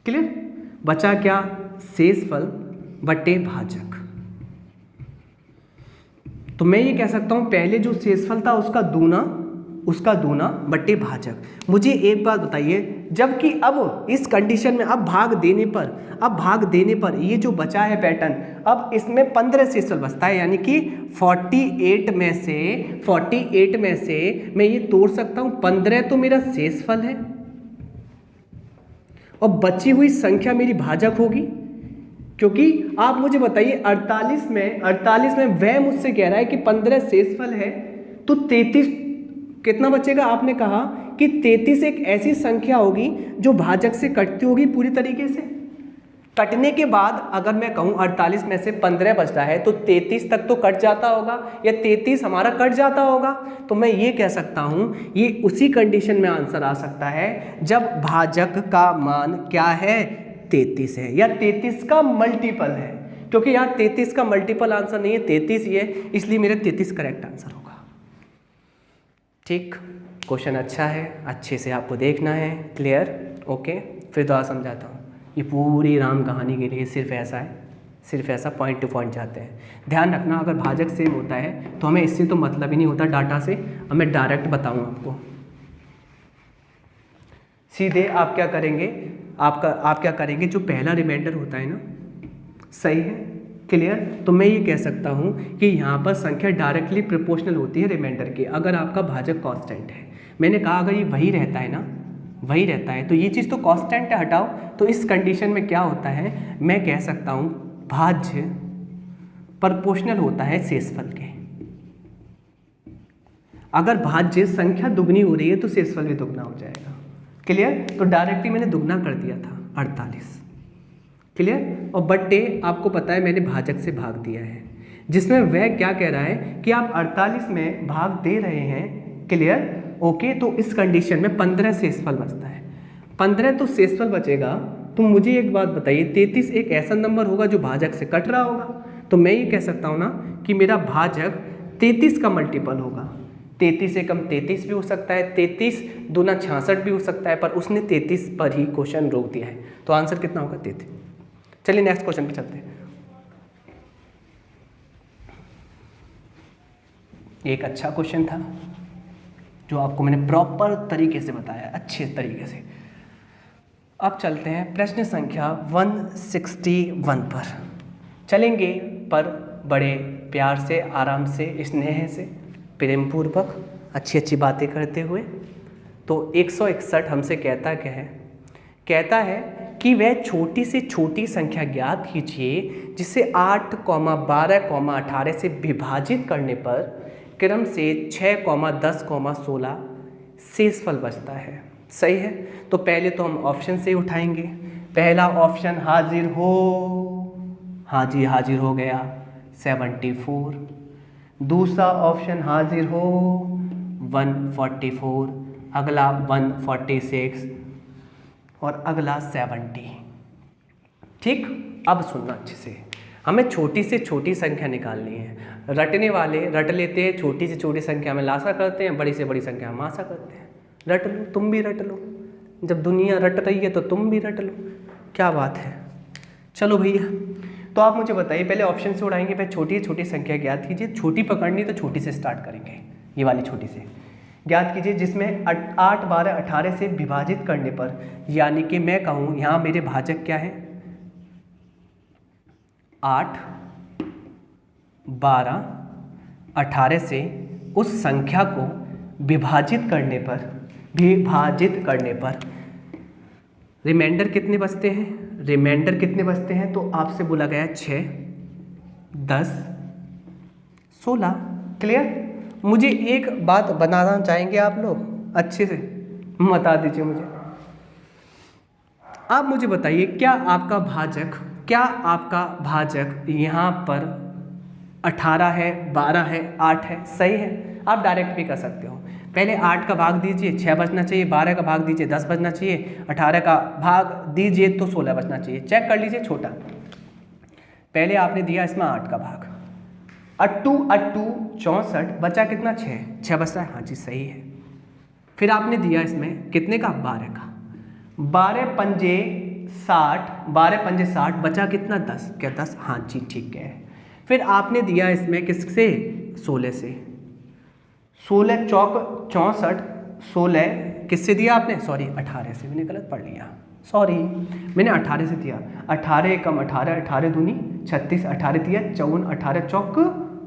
क्लियर? बचा क्या? शेषफल बटे भाजक। तो मैं ये कह सकता हूं पहले जो शेषफल था उसका दूना बटे भाजक। मुझे एक बात बताइए, जबकि अब इस कंडीशन में अब भाग देने पर ये जो बचा है पैटर्न, अब इसमें 15 शेषफल बचता है, यानी कि 48 में से मैं ये तोड़ सकता हूं 15 तो मेरा शेषफल है और बची हुई संख्या मेरी भाजक होगी। क्योंकि आप मुझे बताइए 48 में वह मुझसे कह रहा है कि 15 शेषफल है, तो 33 कितना बचेगा? आपने कहा कि 33 एक ऐसी संख्या होगी जो भाजक से कटती होगी पूरी तरीके से। कटने के बाद अगर मैं कहूँ 48 में से 15 बचता है तो 33 तक तो कट जाता होगा, या 33 हमारा कट जाता होगा। तो मैं ये कह सकता हूँ ये उसी कंडीशन में आंसर आ सकता है जब भाजक का मान क्या है? 33 है, या 33 का मल्टीपल है, क्योंकि यहाँ 33 का मल्टीपल आंसर नहीं है, 33 ही है, इसलिए मेरा 33 करेक्ट आंसर होगा। ठीक, क्वेश्चन अच्छा है, अच्छे से आपको देखना है। क्लियर? ओके, फिर दोबारा समझाता हूँ। ये पूरी राम कहानी के लिए सिर्फ ऐसा पॉइंट टू पॉइंट जाते हैं। ध्यान रखना, अगर भाजक सेम होता है तो हमें इससे तो मतलब ही नहीं होता डाटा से। अब मैं डायरेक्ट बताऊँ आपको, सीधे आप क्या करेंगे, जो पहला रिमाइंडर होता है ना, सही है, क्लियर? तो मैं ये कह सकता हूँ कि यहाँ पर संख्या डायरेक्टली प्रोपोर्शनल होती है रिमाइंडर के, अगर आपका भाजक कांस्टेंट है। मैंने कहा अगर ये वही रहता है तो ये चीज़ तो कांस्टेंट है, हटाओ। तो इस कंडीशन में क्या होता है, मैं कह सकता हूँ भाज्य प्रोपोर्शनल होता है शेषफल के। अगर भाज्य संख्या दुगनी हो रही है तो शेषफल भी दुगना हो जाएगा। क्लियर? तो डायरेक्टली मैंने दुगना कर दिया था 48, क्लियर? और बट्टे आपको पता है मैंने भाजक से भाग दिया है, जिसमें वह क्या कह रहा है कि आप 48 में भाग दे रहे हैं। क्लियर? ओके, तो इस कंडीशन में 15 शेषफल बचता है। 15 तो शेषफल बचेगा। तो मुझे एक बात बताइए, 33 एक ऐसा नंबर होगा जो भाजक से कट रहा होगा, तो मैं ये कह सकता हूँ ना कि मेरा भाजक 33 का मल्टीपल होगा। 33 से कम 33 भी हो सकता है, 33 दूना 66 भी हो सकता है, पर उसने 33 पर ही क्वेश्चन रोक दिया है, तो आंसर कितना होगा? 33। चलिए नेक्स्ट क्वेश्चन पे चलते हैं। एक अच्छा क्वेश्चन था जो आपको मैंने प्रॉपर तरीके से बताया, अच्छे तरीके से। अब चलते हैं प्रश्न संख्या 161 पर चलेंगे, पर बड़े प्यार से, आराम से, स्नेह से, प्रेम पूर्वक, अच्छी अच्छी बातें करते हुए। तो 161 हमसे कहता है कि वह छोटी से छोटी संख्या ज्ञात कीजिए जिसे 8, 12, 18 से विभाजित करने पर क्रम से 6, 10, 16 शेषफल बचता है। सही है। तो पहले तो हम ऑप्शन से उठाएंगे। पहला ऑप्शन हाजिर हो, हाँ जी हाजिर हो गया 74। दूसरा ऑप्शन हाजिर हो 144, अगला 146 और अगला 70। ठीक, अब सुनना अच्छे से। हमें छोटी से छोटी संख्या निकालनी है। रटने वाले रट लेते हैं, छोटी से छोटी संख्या में लासा करते हैं, बड़ी से बड़ी संख्या में मासा करते हैं। रट लो, तुम भी रट लो, जब दुनिया रट रही है तो तुम भी रट लो, क्या बात है। चलो भैया, तो आप मुझे बताइए, पहले ऑप्शन से उड़ाएंगे, फिर छोटी छोटी संख्या ज्ञात कीजिए। छोटी पकड़नी तो छोटी से स्टार्ट करेंगे, ये वाली छोटी से ज्ञात कीजिए, जिसमें 8, 12, 18 से विभाजित करने पर, यानी कि मैं कहूँ यहाँ मेरे भाजक क्या है, 8, 12, 18 से उस संख्या को विभाजित करने पर रिमाइंडर कितने बचते हैं, रिमाइंडर कितने बचते हैं, तो आपसे बोला गया 6, 10, 16। क्लियर। मुझे एक बात बताना चाहेंगे आप लोग, अच्छे से बता दीजिए मुझे। आप मुझे बताइए, क्या आपका भाजक यहाँ पर 18 है, 12 है, 8 है, सही है। आप डायरेक्ट भी कर सकते हो, पहले 8 का भाग दीजिए, 6 बचना चाहिए, 12 का भाग दीजिए, 10 बचना चाहिए, 18 का भाग दीजिए तो 16 बचना चाहिए। चेक कर लीजिए छोटा। पहले आपने दिया इसमें 8 का भाग, 8 64, बचा कितना, 6 बचता है, हाँ जी सही है। फिर आपने दिया इसमें कितने का, 12 का, 12 पंजे 60, बचा कितना, 10, क्या 10, हाँ जी ठीक है। फिर आपने दिया इसमें किससे, 16 से, 16 चौक 64, 16 किससे दिया आपने, सॉरी 18 से, मैंने गलत पढ़ लिया, सॉरी मैंने 18 से दिया। 18 कम 18, 18 दूनी 36, 18 दिया 54, 18 चौक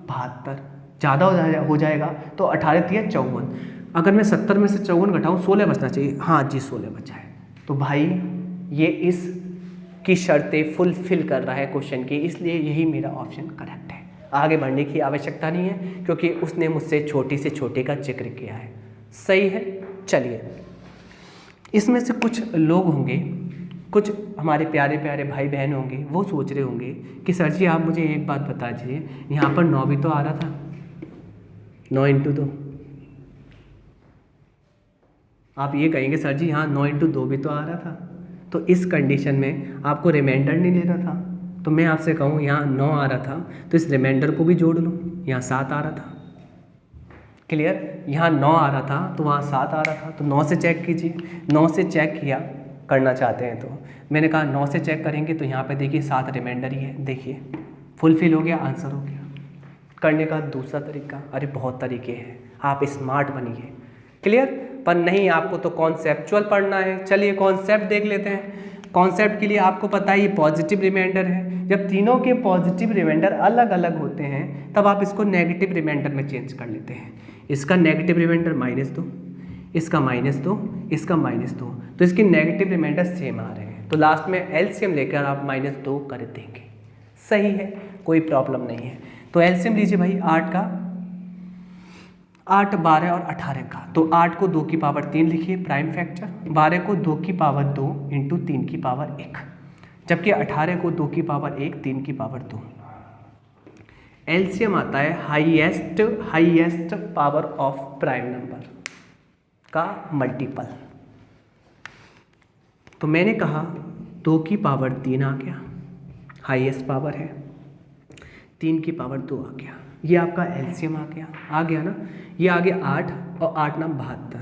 72, ज़्यादा हो जाएगा तो 18 दिया 54। अगर मैं 70 में से 54 घटाऊँ 16 बचना चाहिए, हाँ जी 16 बचा है। तो भाई ये इस की शर्तें फुलफिल कर रहा है क्वेश्चन की, इसलिए यही मेरा ऑप्शन करेक्ट है। आगे बढ़ने की आवश्यकता नहीं है क्योंकि उसने मुझसे छोटी से छोटे का जिक्र किया है, सही है। चलिए, इसमें से कुछ लोग होंगे, कुछ हमारे प्यारे प्यारे भाई बहन होंगे, वो सोच रहे होंगे कि सर जी आप मुझे एक बात बता दीजिए, यहाँ पर 9 भी तो आ रहा था, 9 × 2। आप ये कहेंगे सर जी हाँ 9 × 2 भी तो आ रहा था, तो इस कंडीशन में आपको रिमाइंडर नहीं लेना था। तो मैं आपसे कहूँ यहाँ 9 आ रहा था तो इस रिमाइंडर को भी जोड़ लो, यहाँ 7 आ रहा था। क्लियर, यहाँ 9 आ रहा था तो वहाँ 7 आ रहा था, तो 9 से चेक कीजिए। 9 से चेक किया, करना चाहते हैं तो मैंने कहा 9 से चेक करेंगे तो यहाँ पे देखिए 7 रिमाइंडर ही है, देखिए फुलफिल हो गया, आंसर हो गया। करने का दूसरा तरीका, अरे बहुत तरीके हैं, आप स्मार्ट बनिए। क्लियर, पर नहीं आपको तो कॉन्सेप्चुअल पढ़ना है। चलिए कॉन्सेप्ट देख लेते हैं। कॉन्सेप्ट के लिए आपको पता है ये पॉजिटिव रिमाइंडर है, जब तीनों के पॉजिटिव रिमाइंडर अलग अलग होते हैं तब आप इसको नेगेटिव रिमाइंडर में चेंज कर लेते हैं। इसका नेगेटिव रिमाइंडर -2, इसका -2, इसका -2, तो इसकी नेगेटिव रिमाइंडर सेम आ रहे हैं, तो लास्ट में एलसीएम लेकर आप -2 कर देंगे, सही है, कोई प्रॉब्लम नहीं है। तो एलसीएम लीजिए भाई 8 का, 8, 12 और 18 का, तो 8 को 2 की पावर 3 लिखिए प्राइम फैक्टर, 12 को 2 की पावर 2 इंटू 3 की पावर 1, जबकि 18 को 2 की पावर 1, 3 की पावर 2। एलसीएम आता है highest power of prime number का मल्टीपल। तो मैंने कहा 2 की पावर 3 आ गया, हाईएस्ट पावर है, 3 की पावर 2 आ गया, ये आपका एलसीएम आ गया ना। ये आ गया 8 और 8 ना 72,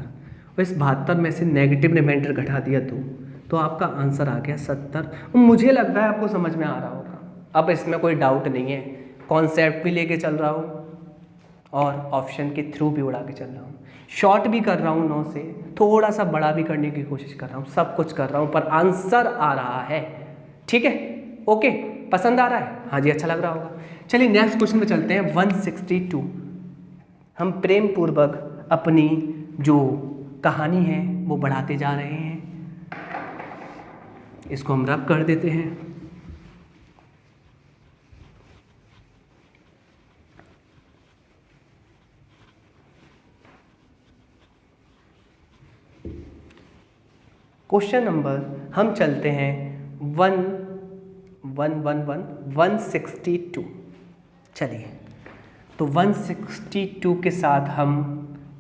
और इस 72 में से नेगेटिव रिमाइंडर घटा दिया 2, तो आपका आंसर आ गया 70। मुझे लग रहा है आपको समझ में आ रहा होगा, अब इसमें कोई डाउट नहीं है। कॉन्सेप्ट भी लेके चल रहा हूँ और ऑप्शन के थ्रू भी उड़ा के चल रहा हूँ, शॉर्ट भी कर रहा हूँ 9 से, थोड़ा सा बड़ा भी करने की कोशिश कर रहा हूँ, सब कुछ कर रहा हूँ, पर आंसर आ रहा है। ठीक है, ओके, पसंद आ रहा है, हाँ जी अच्छा लग रहा होगा। चलिए नेक्स्ट क्वेश्चन में चलते हैं। 162, हम प्रेम पूर्वक अपनी जो कहानी है वो बढ़ाते जा रहे हैं, इसको हम रब कर देते हैं। क्वेश्चन नंबर हम चलते हैं 162। चलिए, तो 162 के साथ हम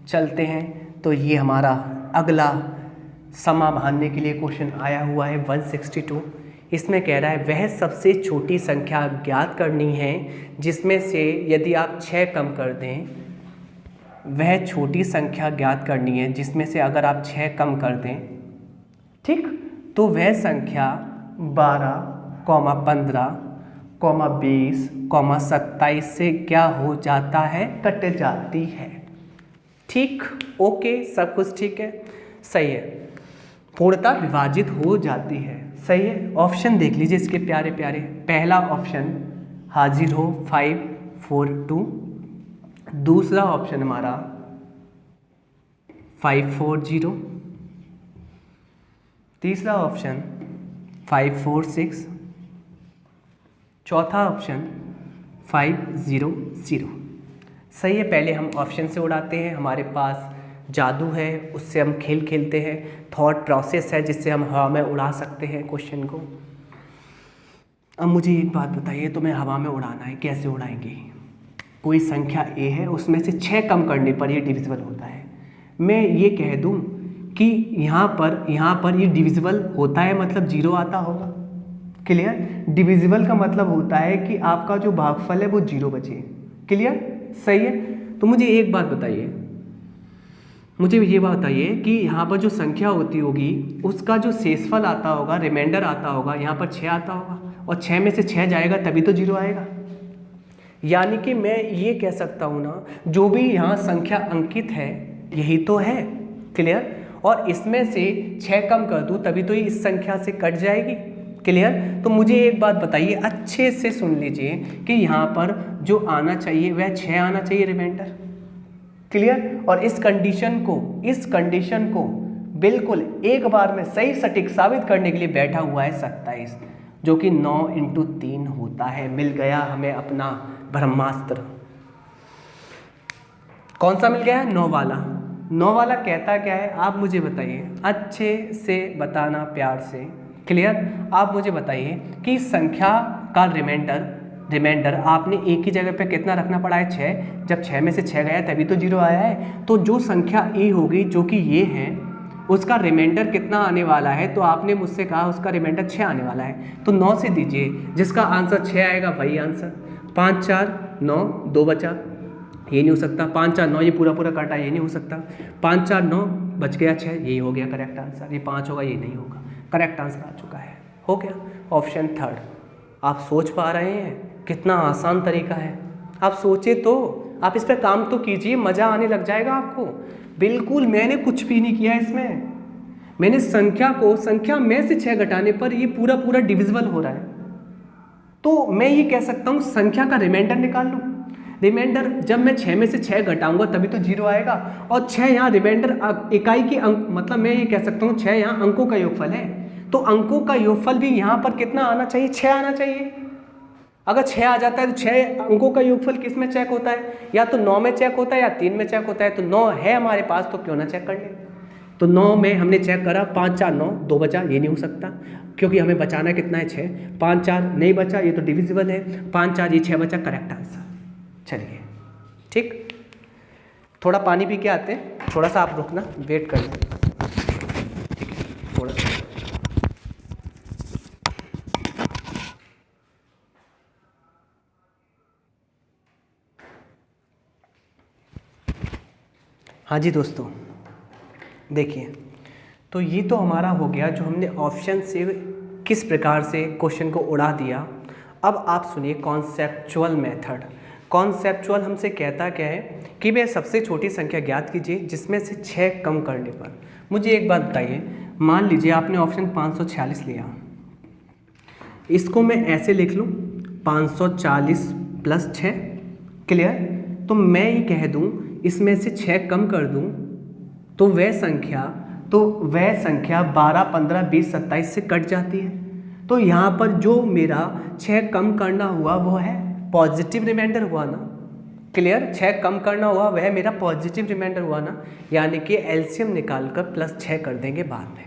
चलते हैं। तो ये हमारा अगला समा बांधने के लिए क्वेश्चन आया हुआ है 162। इसमें कह रहा है वह सबसे छोटी संख्या ज्ञात करनी है जिसमें से यदि आप 6 कम कर दें, वह छोटी संख्या ज्ञात करनी है जिसमें से अगर आप 6 कम कर दें, ठीक, तो वह संख्या 12, 15, 20, 27 से क्या हो जाता है, कट जाती है। ठीक, ओके, सब कुछ ठीक है, सही है, पूर्णतः विभाजित हो जाती है, सही है। ऑप्शन देख लीजिए इसके प्यारे प्यारे। पहला ऑप्शन हाजिर हो 5, 4, 2। दूसरा ऑप्शन हमारा 5, 4, 0। तीसरा ऑप्शन 5, 4, 6। चौथा ऑप्शन 5, 0, 0। सही है, पहले हम ऑप्शन से उड़ाते हैं, हमारे पास जादू है, उससे हम खेल खेलते हैं, थॉट प्रोसेस है जिससे हम हवा में उड़ा सकते हैं क्वेश्चन को। अब मुझे एक बात बताइए, तुम्हें हवा में उड़ाना है, कैसे उड़ाएंगे? कोई संख्या ए है, उसमें से 6 कम करने पर ये डिविजिबल होता है। मैं ये कह दूं कि यहाँ पर ये डिविजिबल होता है मतलब 0 आता होगा। क्लियर? डिविजिबल का मतलब होता है कि आपका जो भागफल है वो 0 बचे। क्लियर? सही है। तो मुझे एक बात बताइए, मुझे ये बात बताइए कि यहाँ पर जो संख्या होती होगी उसका जो शेषफल आता होगा, रिमाइंडर आता होगा, यहाँ पर 6 आता होगा, और 6 में से 6 जाएगा तभी तो 0 आएगा। यानी कि मैं ये कह सकता हूँ ना, जो भी यहाँ संख्या अंकित है यही तो है। क्लियर? और इसमें से 6 कम कर दूँ तभी तो ये इस संख्या से कट जाएगी। क्लियर? तो मुझे एक बात बताइए, अच्छे से सुन लीजिए कि यहाँ पर जो आना चाहिए वह 6 आना चाहिए रिमाइंडर। क्लियर? और इस कंडीशन को बिल्कुल एक बार में सही सटीक साबित करने के लिए बैठा हुआ है 27, जो कि 9 × 3 होता है। मिल गया हमें अपना ब्रह्मास्त्र। कौन सा मिल गया? 9 वाला। 9 वाला कहता क्या है, आप मुझे बताइए, अच्छे से बताना, प्यार से। क्लियर? आप मुझे बताइए कि संख्या का रिमाइंडर आपने एक ही जगह पे कितना रखना पड़ा है? 6। जब 6 में से 6 गया तभी तो 0 आया है। तो जो संख्या ए होगी, जो कि ये है, उसका रिमाइंडर कितना आने वाला है? तो आपने मुझसे कहा उसका रिमाइंडर 6 आने वाला है, तो 9 से दीजिए, जिसका आंसर 6 आएगा वही आंसर। 5, 4, 9, 2 बचा, ये नहीं हो सकता। 5, 4, 9, ये पूरा कटा, ये नहीं हो सकता। 5, 4, 9 बच गया 6, यही हो गया करेक्ट आंसर। ये 5 होगा, ये नहीं होगा, करेक्ट आंसर आ चुका है। हो गया ऑप्शन थर्ड। आप सोच पा रहे हैं कितना आसान तरीका है? आप सोचे तो, आप इस पर काम तो कीजिए, मज़ा आने लग जाएगा आपको। बिल्कुल मैंने कुछ भी नहीं किया इसमें, मैंने संख्या में से 6 घटाने पर ये पूरा डिविजिबल हो रहा है। तो मैं ये कह सकता हूँ संख्या का रिमाइंडर निकाल लूँ। रिमाइंडर जब मैं 6 में से 6 घटाऊंगा तभी तो 0 आएगा, और 6 यहाँ रिमाइंडर इकाई के अंक, मतलब मैं ये कह सकता हूँ 6 यहाँ अंकों का योगफल है। तो अंकों का योगफल भी यहाँ पर कितना आना चाहिए? 6 आना चाहिए। अगर 6 आ जाता है तो 6 अंकों का योगफल किस में चेक होता है? या तो 9 में चेक होता है या 3 में चेक होता है। तो 9 है हमारे पास, तो क्यों ना चेक कर ले। तो 9 में हमने चेक करा, 5, 4, 9, 2 बचा, ये नहीं हो सकता क्योंकि हमें बचाना कितना है? 6। 5, 4 नहीं बचा, ये तो डिविजिबल है। 5, 4, ये 6 बचा, करेक्ट आंसर। चलिए ठीक, थोड़ा पानी पी के आते हैं, थोड़ा सा आप रुकना, वेट करना, ठीक है, थोड़ा सा। हाँ जी दोस्तों, देखिए, तो ये तो हमारा हो गया जो हमने ऑप्शन से किस प्रकार से क्वेश्चन को उड़ा दिया। अब आप सुनिए कॉन्सेप्चुअल मेथड। कॉन्सेप्चुअल हमसे कहता क्या है कि वह सबसे छोटी संख्या ज्ञात कीजिए जिसमें से 6 कम करने पर। मुझे एक बात बताइए, मान लीजिए आपने ऑप्शन 546 लिया, इसको मैं ऐसे लिख लूँ 540 + 6। क्लियर? तो मैं ये कह दूँ इसमें से 6 कम कर दूँ तो वह संख्या 12, 15, 20, 27 से कट जाती है। तो यहाँ पर जो मेरा 6 कम करना हुआ वो है पॉजिटिव रिमाइंडर हुआ ना। क्लियर? 6 कम करना हुआ वह मेरा पॉजिटिव रिमाइंडर हुआ ना, यानी कि एलसीएम निकालकर +6 कर देंगे बाद में,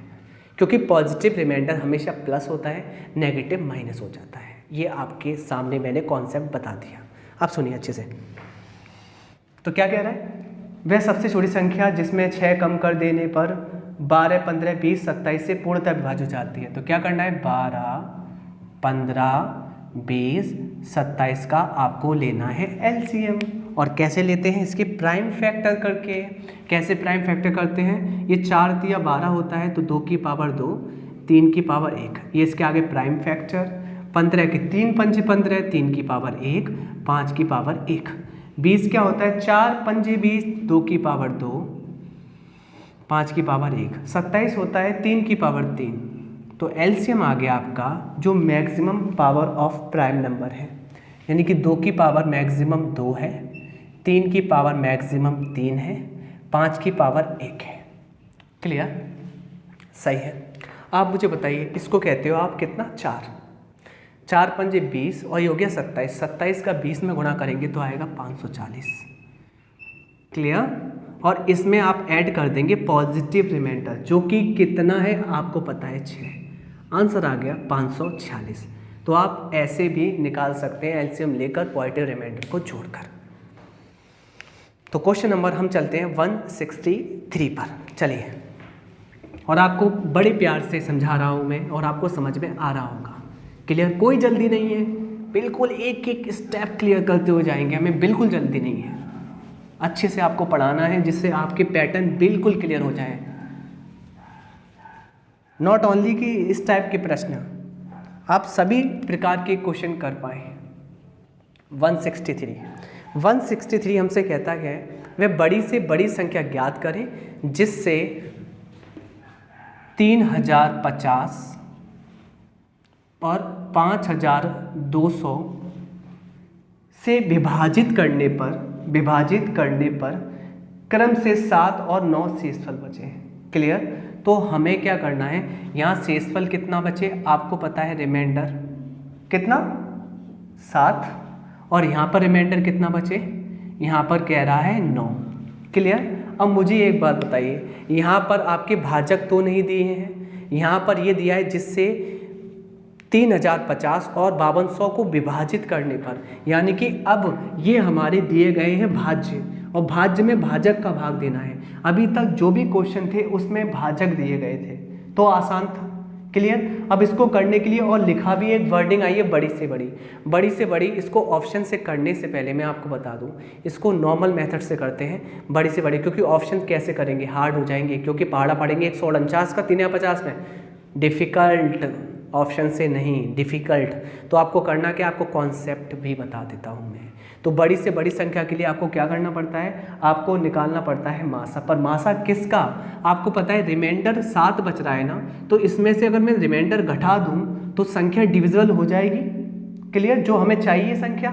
क्योंकि पॉजिटिव रिमाइंडर हमेशा प्लस होता है, नेगेटिव माइनस हो जाता है। ये आपके सामने मैंने कॉन्सेप्ट बता दिया। आप सुनिए अच्छे से। तो क्या कह रहा है? वह सबसे छोटी संख्या जिसमें 6 कम कर देने पर 12, 15, 20, 27 से पूर्णतः विभाजित हो जाती है। तो क्या करना है? 12, 15, 20, 27 का आपको लेना है एलसीएम। और कैसे लेते हैं? इसके प्राइम फैक्टर करके। कैसे प्राइम फैक्टर करते हैं? ये 4 दिया 12 होता है तो 2 की पावर 2, 3 की पावर 1, ये इसके आगे प्राइम फैक्टर। 15 के 3 पंजे 15, 3 की पावर 1, 5 की पावर 1। 20 क्या होता है? 4 पंजे 20, 2 की पावर 2, 5 की पावर 1। 27 होता है 3 की पावर 3। तो एलसीएम आ गया आपका जो maximum power of prime number है, यानी कि 2 की पावर मैक्सिमम 2 है, 3 की पावर मैक्सिमम 3 है, 5 की पावर 1 है। क्लियर? सही है। आप मुझे बताइए, इसको कहते हो आप कितना? 4 पंजे 20 और ये हो गया 27। 27 का 20 में गुणा करेंगे तो आएगा 540। क्लियर? और इसमें आप ऐड कर देंगे पॉजिटिव रिमाइंडर, जो कि कितना है आपको पता है, 6। आंसर आ गया 546। तो आप ऐसे भी निकाल सकते हैं एलसीएम लेकर पॉजिटिव रिमाइंडर को जोड़कर। तो क्वेश्चन नंबर हम चलते हैं 163 पर। चलिए, और आपको बड़े प्यार से समझा रहा हूँ मैं और आपको समझ में आ रहा होगा। क्लियर? कोई जल्दी नहीं है, बिल्कुल एक एक स्टेप क्लियर करते हुए जाएंगे, हमें बिल्कुल जल्दी नहीं है। अच्छे से आपको पढ़ाना है जिससे आपके पैटर्न बिल्कुल क्लियर हो जाए। नॉट ओनली कि इस टाइप के प्रश्न, आप सभी प्रकार के क्वेश्चन कर पाए। 163 हमसे कहता है वह बड़ी से बड़ी संख्या ज्ञात करें जिससे 3050 और 5200 से विभाजित करने पर क्रम से 7 और 9 शेषफल बचे। क्लियर? तो हमें क्या करना है, यहाँ शेषफल कितना बचे आपको पता है, रिमाइंडर कितना 7, और यहाँ पर रिमाइंडर कितना बचे, यहाँ पर कह रहा है 9। क्लियर? अब मुझे एक बात बताइए, यहाँ पर आपके भाजक तो नहीं दिए हैं, यहाँ पर ये दिया है जिससे 3050 और 5200 को विभाजित करने पर, यानी कि अब ये हमारे दिए गए हैं भाज्य, और भाज्य में भाजक का भाग देना है। अभी तक जो भी क्वेश्चन थे उसमें भाजक दिए गए थे तो आसान था। क्लियर? अब इसको करने के लिए और लिखा भी एक वर्डिंग आई है बड़ी से बड़ी। इसको ऑप्शन से करने से पहले मैं आपको बता दूं, इसको नॉर्मल मेथड से करते हैं बड़ी से बड़ी, क्योंकि ऑप्शन कैसे करेंगे हार्ड हो जाएंगे, क्योंकि पहाड़ा पढ़ेंगे 149 का 3 या 50 में, डिफ़िकल्ट ऑप्शन से नहीं, डिफ़िकल्ट। तो आपको करना क्या, आपको कॉन्सेप्ट भी बता देता हूँ मैं। तो बड़ी से बड़ी संख्या के लिए आपको क्या करना पड़ता है, आपको निकालना पड़ता है मासा। पर मासा किसका आपको पता है, रिमाइंडर 7 बच रहा है ना, तो इसमें से अगर मैं रिमाइंडर घटा दूं तो संख्या डिविजिबल हो जाएगी। क्लियर? जो हमें चाहिए संख्या,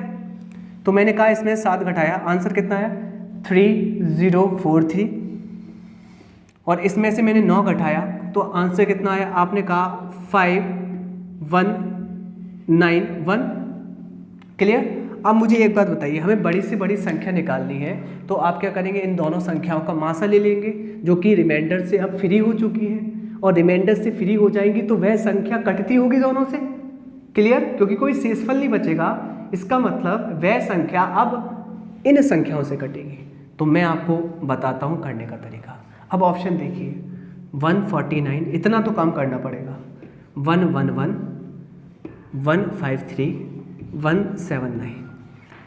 तो मैंने कहा इसमें 7 घटाया, आंसर कितना आया 3043, और इसमें से मैंने 9 घटाया तो आंसर कितना आया, आपने कहा 5191। क्लियर? अब मुझे एक बात बताइए, हमें बड़ी से बड़ी संख्या निकालनी है तो आप क्या करेंगे, इन दोनों संख्याओं का मासा ले लेंगे जो कि रिमाइंडर से अब फ्री हो चुकी है, और रिमाइंडर से फ्री हो जाएंगी तो वह संख्या कटती होगी दोनों से। क्लियर? क्योंकि कोई शेषफल नहीं बचेगा, इसका मतलब वह संख्या अब इन संख्याओं से कटेगी। तो मैं आपको बताता हूँ करने का तरीका। अब ऑप्शन देखिए 149, इतना तो काम करना पड़ेगा, 111, 153, 179।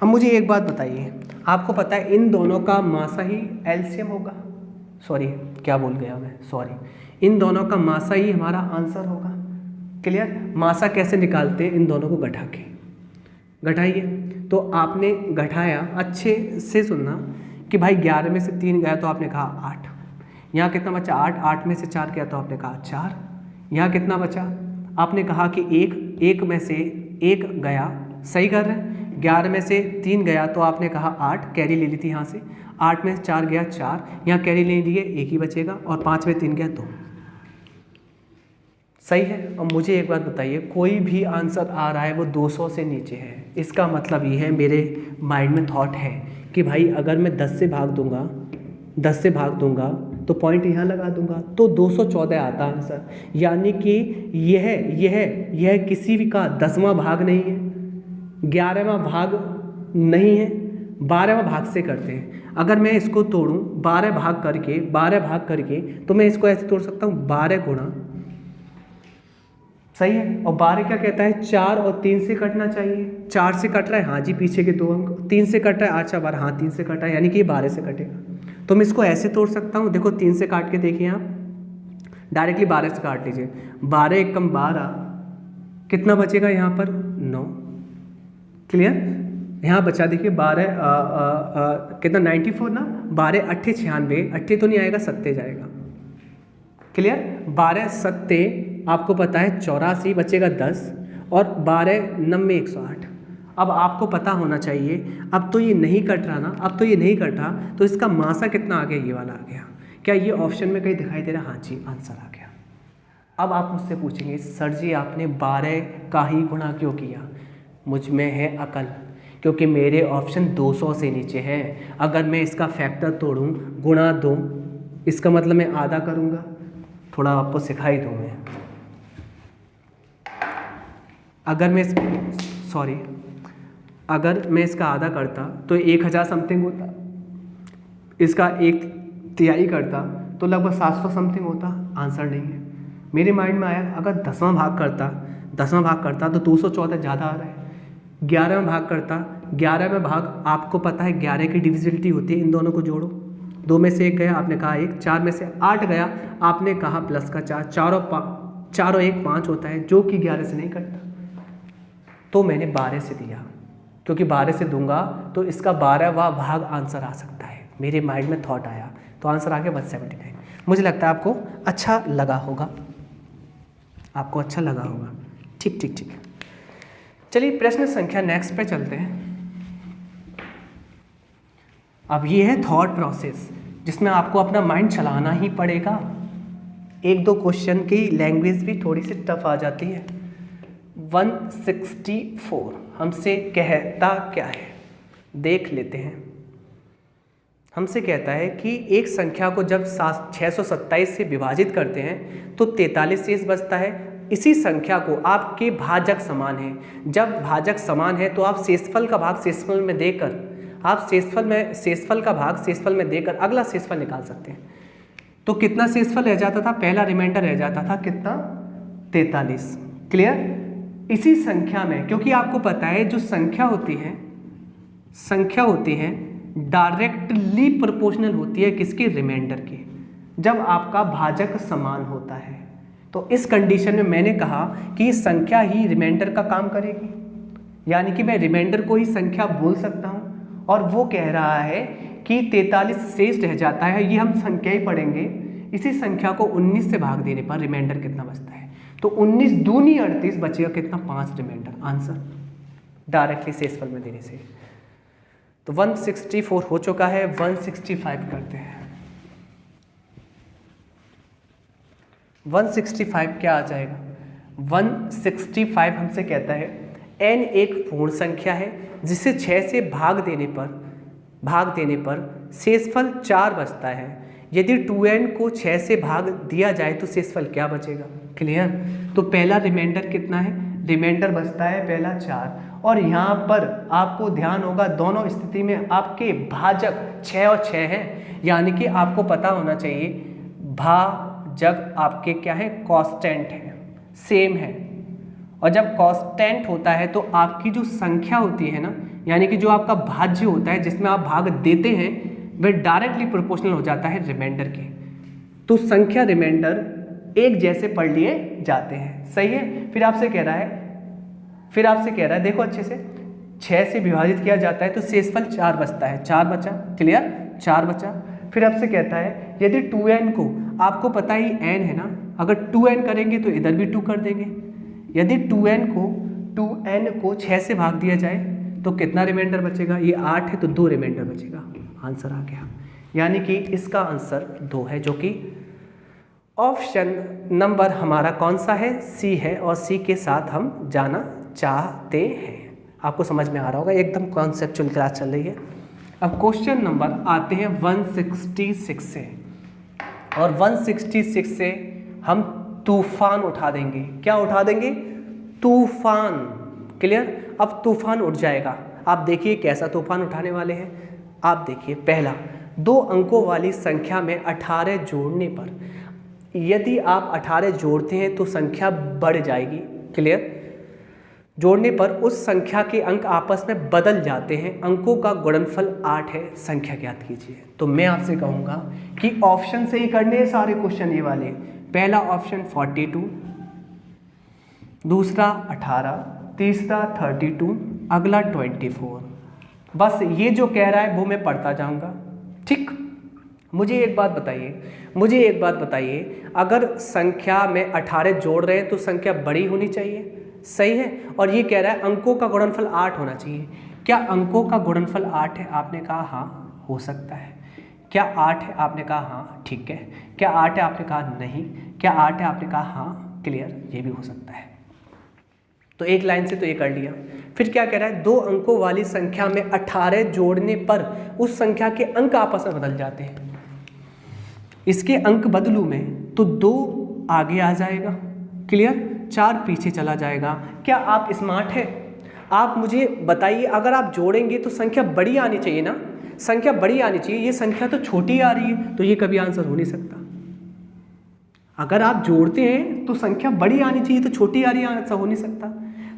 अब मुझे एक बात बताइए, आपको पता है इन दोनों का मासा ही एलसीएम होगा, इन दोनों का मासा ही हमारा आंसर होगा। क्लियर? मासा कैसे निकालते हैं, इन दोनों को घटा के, घटाइए। तो आपने घटाया, अच्छे से सुनना कि भाई 11 में से 3 गया तो आपने कहा 8, यहाँ कितना बचा 8, 8 में से 4 गया तो आपने कहा 4, यहाँ कितना बचा आपने कहा कि 1 में से 1 गया, सही कर रहे हैं, 11 में से 3 गया तो आपने कहा 8, कैरी ले ली थी यहाँ से, 8 में से 4 गया 4, यहाँ कैरी ले लिए 1 ही बचेगा, और 5 में 3 गया 2। सही है? अब मुझे एक बात बताइए, कोई भी आंसर आ रहा है वो 200 से नीचे है, इसका मतलब ये है, मेरे माइंड में थॉट है कि भाई अगर मैं 10 से भाग दूंगा तो पॉइंट यहाँ लगा दूंगा तो 214 आता आंसर, यानी कि यह किसी भी का 10वां भाग नहीं है, 11वां भाग नहीं है, 12वां भाग से करते हैं। अगर मैं इसको तोड़ूं 12 भाग करके तो मैं इसको ऐसे तोड़ सकता हूँ 12 गुणा, सही है। और 12 क्या कहता है, 4 और 3 से कटना चाहिए। 4 से कट रहा है, हाँ जी, पीछे के 2 अंक। 3 से कट रहा है, अच्छा 12, हाँ 3 से कटा है, यानी कि 12 से कटेगा। तो मैं इसको ऐसे तोड़ सकता हूँ, देखो 3 से काट के देखिए आप, डायरेक्टली 12 से काट लीजिए। 12 एकम 12, कितना बचेगा यहाँ पर, 9। क्लियर। यहाँ बचा देखिए 12 कितना 94 ना, 12 8 96, 8 तो नहीं आएगा, 7 जाएगा। क्लियर। 12 7 आपको पता है 84, बचेगा 10, और 12 90 108। अब आपको पता होना चाहिए, अब तो ये नहीं कट रहा ना, अब तो ये नहीं कट रहा, तो इसका मासा कितना आ गया, ये वाला आ गया। क्या ये ऑप्शन में कहीं दिखाई दे रहा, हाँ जी, आंसर आ गया। अब आप मुझसे पूछेंगे सर जी आपने 12 का ही गुणा क्यों किया। मुझ में है अकल, क्योंकि मेरे ऑप्शन 200 से नीचे है। अगर मैं इसका फैक्टर तोड़ूं, गुणा दूं, इसका मतलब मैं आधा करूंगा। थोड़ा आपको सिखाई दूं मैं, अगर मैं इसका आधा करता तो 1000 समथिंग होता, इसका 1/3 करता तो लगभग 700 समथिंग होता। आंसर नहीं है। मेरे माइंड में आया अगर 10वां भाग करता तो 214 ज़्यादा आ रहा है। 11वां भाग करता, 11वां भाग आपको पता है 11 की डिविजिबिलिटी होती है, इन दोनों को जोड़ो, 2 में से 1 गया, आपने कहा 1, 4 में से 8 गया, आपने कहा प्लस का 4, 4 और 1 5 होता है, जो कि 11 से नहीं कटता। तो मैंने 12 से दिया, क्योंकि 12 से दूंगा तो इसका 12वां भाग आंसर आ सकता है। मेरे माइंड में थॉट आया, तो आंसर आ गया 179। मुझे लगता है आपको अच्छा लगा होगा, ठीक। चलिए प्रश्न संख्या नेक्स्ट पे चलते हैं। अब ये है थॉट प्रोसेस, जिसमें आपको अपना माइंड चलाना ही पड़ेगा। 1-2 क्वेश्चन की लैंग्वेज भी थोड़ी सी टफ आ जाती है। 164 हमसे कहता क्या है, देख लेते हैं। हमसे कहता है कि एक संख्या को जब 627 से विभाजित करते हैं तो 43 शेष बचता है। इसी संख्या को आपके भाजक समान है। जब भाजक समान है तो आप शेषफल का भाग शेषफल में देकर, आप शेषफल का भाग शेषफल में देकर अगला शेषफल निकाल सकते हैं। तो कितना शेषफल रह जाता था, पहला रिमाइंडर रह जाता था कितना, 43। क्लियर। इसी संख्या में, क्योंकि आपको पता है जो संख्या होती है डायरेक्टली प्रोपोर्शनल होती है किसके, रिमाइंडर के, जब आपका भाजक समान होता है। तो इस कंडीशन में मैंने कहा कि संख्या ही रिमाइंडर का काम करेगी, यानी कि मैं रिमाइंडर को ही संख्या बोल सकता हूं। और वो कह रहा है कि 43 शेष रह जाता है, ये हम संख्या ही पढ़ेंगे। इसी संख्या को 19 से भाग देने पर रिमाइंडर कितना बचता है, तो 19 दूनी 38, बचेगा कितना, 5 रिमाइंडर। आंसर डायरेक्टली शेषफल में देने से। तो 164 हो चुका है, 165 करते हैं। 165 क्या आ जाएगा, 165 हमसे कहता है n एक पूर्ण संख्या है जिसे 6 से भाग देने पर शेषफल 4 बचता है। यदि 2n को 6 से भाग दिया जाए तो शेषफल क्या बचेगा। क्लियर। तो पहला रिमाइंडर कितना है, रिमाइंडर बचता है पहला 4, और यहाँ पर आपको ध्यान होगा दोनों स्थिति में आपके भाजक 6 और 6 हैं, यानी कि आपको पता होना चाहिए भाजक आपके क्या है, कांस्टेंट है, सेम है। और जब कांस्टेंट होता है तो आपकी जो संख्या होती है ना, यानी कि जो आपका भाज्य होता है जिसमें आप भाग देते हैं, वह डायरेक्टली प्रोपोर्शनल हो जाता है रिमाइंडर के। तो संख्या रिमाइंडर एक जैसे पढ़ लिए जाते हैं। सही है। फिर आपसे कह रहा है देखो अच्छे से, 6 से विभाजित किया जाता है तो शेषफल 4 बचता है, 4 बचा। क्लियर, 4 बचा। फिर आपसे कहता है यदि 2n को, आपको पता ही n है ना, अगर 2n करेंगे तो इधर भी 2 कर देंगे। यदि 2n को 6 से भाग दिया जाए तो कितना रिमाइंडर बचेगा, ये 8 है तो 2 रिमाइंडर बचेगा। आंसर आ गया, यानी कि इसका आंसर 2 है, जो कि ऑप्शन नंबर हमारा कौन सा है, सी है, और सी के साथ हम जाना चाहते हैं। आपको समझ में आ रहा होगा, एकदम कॉन्सेप्चुअल क्लास चल रही है। अब क्वेश्चन नंबर आते हैं 166 से, और 166 से हम तूफान उठा देंगे। क्या उठा देंगे, तूफान। क्लियर। अब तूफान उठ जाएगा। आप देखिए कैसा तूफान उठाने वाले हैं। आप देखिए, पहला 2 अंकों वाली संख्या में 18 जोड़ने पर यदि आप 18 जोड़ते हैं तो संख्या बढ़ जाएगी। क्लियर? जोड़ने पर उस संख्या के अंक आपस में बदल जाते हैं। अंकों का गुणनफल 8 है, संख्या ज्ञात कीजिए। तो मैं आपसे कहूँगा कि ऑप्शन से ही करने हैं सारे क्वेश्चन ये वाले। पहला ऑप्शन 42, दूसरा 18, तीसरा 32, अगला 24। बस ये जो कह रहा है वो मैं पढ़ता जाऊँगा। ठीक, मुझे एक बात बताइए, अगर संख्या में 18 जोड़ रहे हैं तो संख्या बड़ी होनी चाहिए, सही है। और ये कह रहा है अंकों का गुणनफल 8 होना चाहिए। क्या अंकों का गुणनफल 8 है? आपने कहा हाँ, हो सकता है। क्या 8 है? आपने कहा हाँ, ठीक है। क्या 8 है? आपने कहा नहीं। क्या 8 है? आपने कहा हाँ, क्लियर, ये भी हो सकता है। तो एक लाइन से तो ये कर लिया। फिर क्या कह रहा है? 2 अंकों वाली संख्या में 18 जोड़ने पर उस संख्या के अंक आपस में बदल जाते हैं। इसके अंक बदलूं मैं तो 2 आगे आ जाएगा, क्लियर, 4 पीछे चला जाएगा। क्या आप स्मार्ट हैं? आप मुझे बताइए, अगर आप जोड़ेंगे तो संख्या बड़ी आनी चाहिए ना, संख्या बड़ी आनी चाहिए। ये संख्या तो छोटी आ रही है, तो ये कभी आंसर हो नहीं सकता। अगर आप जोड़ते हैं तो संख्या बड़ी आनी चाहिए, तो छोटी आ रही है, आंसर हो नहीं सकता।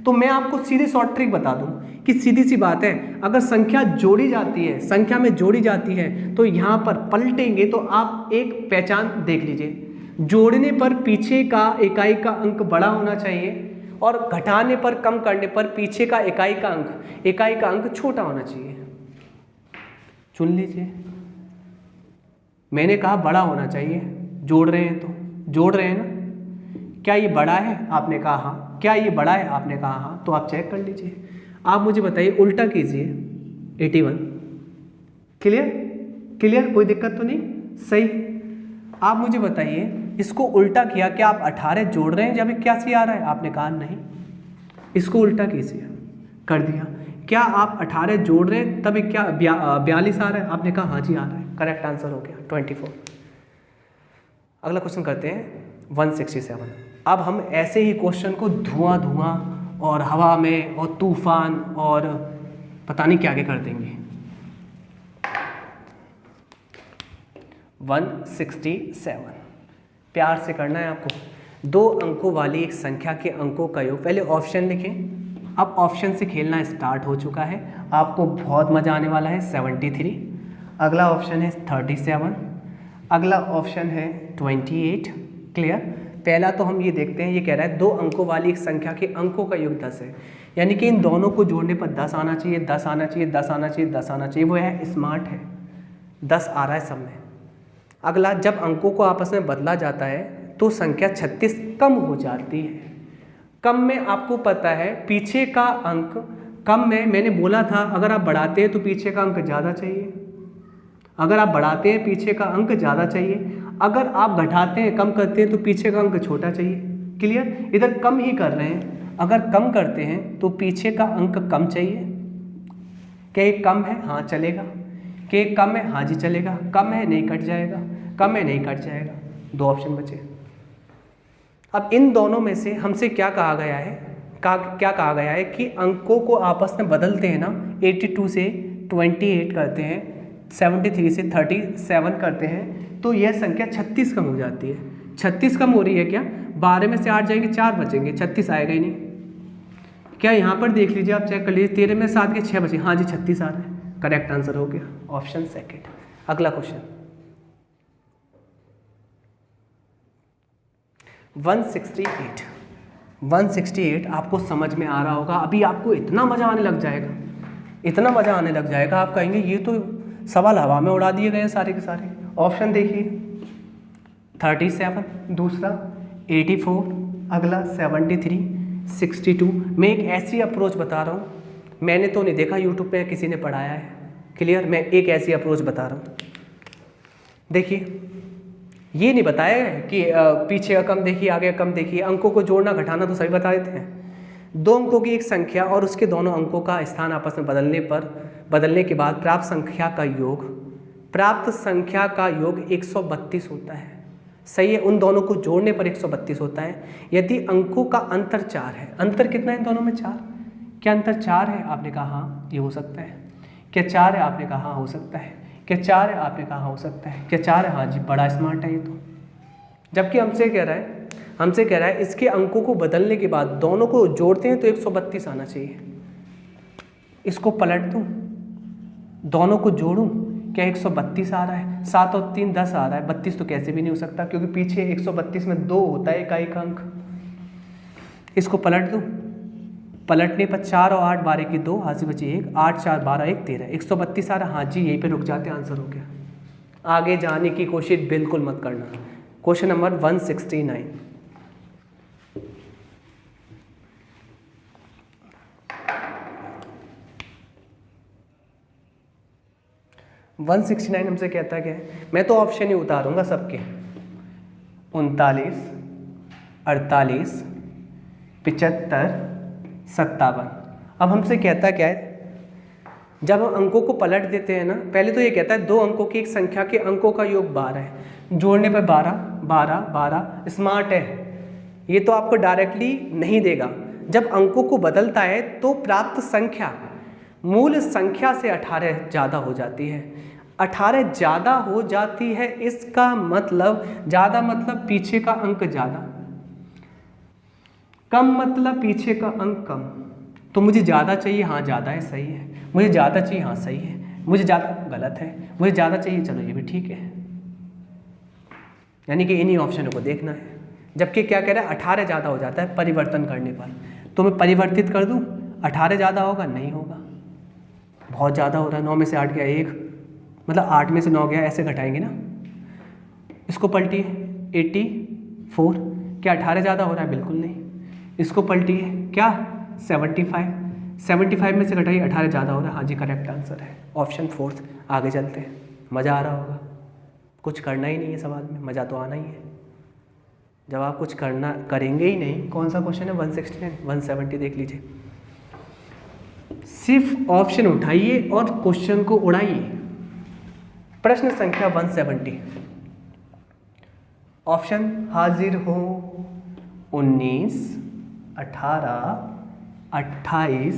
तो मैं आपको सीधी शॉर्ट ट्रिक बता दूं कि सीधी सी बात है, अगर संख्या जोड़ी जाती है, संख्या में जोड़ी जाती है, तो यहाँ पर पलटेंगे तो आप एक पहचान देख लीजिए। जोड़ने पर पीछे का इकाई का अंक बड़ा होना चाहिए और घटाने पर, कम करने पर पीछे का इकाई का अंक छोटा होना चाहिए। चुन लीजिए। मैंने कहा बड़ा होना चाहिए, जोड़ रहे हैं तो जोड़ रहे हैं ना। क्या ये बड़ा है? आपने कहा हाँ। क्या ये बड़ा है? आपने कहा हाँ। तो आप चेक कर लीजिए। आप मुझे बताइए, उल्टा कीजिए 81। क्लियर, कोई दिक्कत तो नहीं, सही। आप मुझे बताइए, इसको उल्टा किया, क्या आप 18 जोड़ रहे हैं जब 81 आ रहा है? आपने कहा नहीं। इसको उल्टा कीजिए, कर दिया। क्या आप 18 जोड़ रहे हैं तब क्या 42 आ रहा है? आपने कहा हाँ जी आ रहा है, करेक्ट आंसर हो गया 24। अगला क्वेश्चन करते हैं 167। अब हम ऐसे ही क्वेश्चन को धुआं और हवा में और तूफान और पता नहीं क्या आगे कर देंगे। 167 प्यार से करना है आपको। 2 अंकों वाली एक संख्या के अंकों का योग। पहले ऑप्शन लिखें, अब ऑप्शन से खेलना स्टार्ट हो चुका है, आपको बहुत मज़ा आने वाला है। 73, अगला ऑप्शन है 37, अगला ऑप्शन है 28। क्लियर? पहला तो हम ये देखते हैं, ये कह रहा है 2 अंकों वाली एक संख्या के अंकों का योग 10 है, यानी कि इन दोनों को जोड़ने पर 10 आना चाहिए, 10 आना चाहिए, 10 आना चाहिए, 10 आना चाहिए। वो है स्मार्ट है, 10 आ रहा है सब में। अगला, जब अंकों को आपस में बदला जाता है तो संख्या 36 कम हो जाती है। कम में आपको पता है पीछे का अंक कम में, मैंने बोला था अगर आप बढ़ाते हैं तो पीछे का अंक ज़्यादा चाहिए, अगर आप बढ़ाते हैं पीछे का अंक ज़्यादा चाहिए, अगर आप घटाते हैं, कम करते हैं तो पीछे का अंक छोटा चाहिए। क्लियर? इधर कम ही कर रहे हैं, अगर कम करते हैं तो पीछे का अंक कम चाहिए। क्या ये कम है? हाँ चलेगा। क्या ये कम है? हाँ जी चलेगा। कम है? नहीं कट जाएगा। कम है? नहीं कट जाएगा। 2 ऑप्शन बचे। अब इन दोनों में से हमसे क्या कहा गया है, क्या कहा गया है कि अंकों को आपस में बदलते हैं ना, 82 से 28 करते हैं, 73 से 37 करते हैं, तो यह संख्या 36 कम हो जाती है। 36 कम हो रही है क्या? 12 में से 8 जाएंगे, 4 बचेंगे, 36 आएगा ही नहीं। क्या यहाँ पर देख लीजिए, आप चेक कर लीजिए, 13 में 7 के 6 बचे, हाँ जी 36 आ रहा है, करेक्ट आंसर हो गया ऑप्शन सेकेंड। अगला क्वेश्चन 168 आपको समझ में आ रहा होगा। अभी आपको इतना मज़ा आने लग जाएगा, आप कहेंगे ये तो सवाल हवा में उड़ा दिए गए हैं सारे के सारे। ऑप्शन देखिए, 37, दूसरा 84, अगला 73, 62। मैं एक ऐसी अप्रोच बता रहा हूँ, मैंने तो नहीं देखा, यूट्यूब पे किसी ने पढ़ाया है। क्लियर? मैं एक ऐसी अप्रोच बता रहा हूँ। देखिए, ये नहीं बताया कि पीछे का कम देखिए, आगे का कम देखिए, अंकों को जोड़ना घटाना तो सभी बता देते हैं। 2 अंकों की एक संख्या और उसके दोनों अंकों का स्थान आपस में बदलने के बाद प्राप्त संख्या का योग 132 होता है। सही है, उन दोनों को जोड़ने पर 132 होता है। यदि अंकों का अंतर 4 है, अंतर कितना है इन दोनों में? 4। क्या अंतर 4 है? आपने कहा हाँ ये हो सकता है। क्या 4 है? आपने कहा हाँ हो सकता है। क्या 4 है? आपने कहा हो सकता है। क्या 4 है? हाँ जी, बड़ा स्मार्ट है जबकि हमसे कह रहा है इसके अंकों को बदलने के बाद दोनों को जोड़ते हैं तो 132 आना चाहिए। इसको पलट दूं, दोनों को जोड़ूं, क्या 132 आ रहा है? 7 और 3 10 आ रहा है, 32 तो कैसे भी नहीं हो सकता क्योंकि पीछे 132 में 2 होता है इकाई का अंक। इसको पलट दूं, पलटने पर 4 और 8 12 की 2, हाथ से बची 1, 8 4 12 1 13, 132 आ रहा। हाँ जी, यहीं पे रुक जाते, आंसर हो गया। आगे जाने की कोशिश बिल्कुल मत करना। Question number 169। हमसे कहता क्या है, मैं तो ऑप्शन ही उतारूंगा सबके। 39, 48, 75, 57। अब हमसे कहता क्या है, जब हम अंकों को पलट देते हैं ना, पहले तो ये कहता है 2 अंकों की एक संख्या के अंकों का योग 12 है। जोड़ने पर 12 12 12 स्मार्ट है, ये तो आपको डायरेक्टली नहीं देगा। जब अंकों को बदलता है तो प्राप्त संख्या मूल संख्या से 18 ज़्यादा हो जाती है। 18 ज़्यादा हो जाती है, इसका मतलब ज़्यादा मतलब पीछे का अंक ज़्यादा, कम मतलब पीछे का अंक कम। तो मुझे ज़्यादा चाहिए, हाँ ज़्यादा है, सही है। मुझे ज़्यादा चाहिए, हाँ सही है। मुझे ज़्यादा, गलत है। मुझे ज़्यादा चाहिए, चलो ये भी ठीक है। यानी कि इन्हीं ऑप्शनों को देखना है। जबकि क्या कह रहा है, 18 ज़्यादा हो जाता है परिवर्तन करने पर। तो मैं परिवर्तित कर दूँ, 18 ज़्यादा होगा? नहीं होगा, बहुत ज़्यादा हो रहा है। 9 में से 8 गया 1, मतलब 8 में से 9 गया, ऐसे घटाएंगे ना। इसको पलटिए, 84, क्या 18 ज़्यादा हो रहा है? बिल्कुल नहीं। इसको पलटिए, क्या 75 में से घटाइए, 18 ज़्यादा हो रहा है। हाँ जी, करेक्ट आंसर है ऑप्शन 4। आगे चलते हैं, मज़ा आ रहा होगा। कुछ करना ही नहीं है सवाल में, मज़ा तो आना ही है। जब आप कुछ करेंगे ही नहीं। कौन सा क्वेश्चन है? 169 170 देख लीजिए। सिर्फ ऑप्शन उठाइए और क्वेश्चन को उड़ाइए। प्रश्न संख्या 170, ऑप्शन हाजिर हो। 19, 18, 28,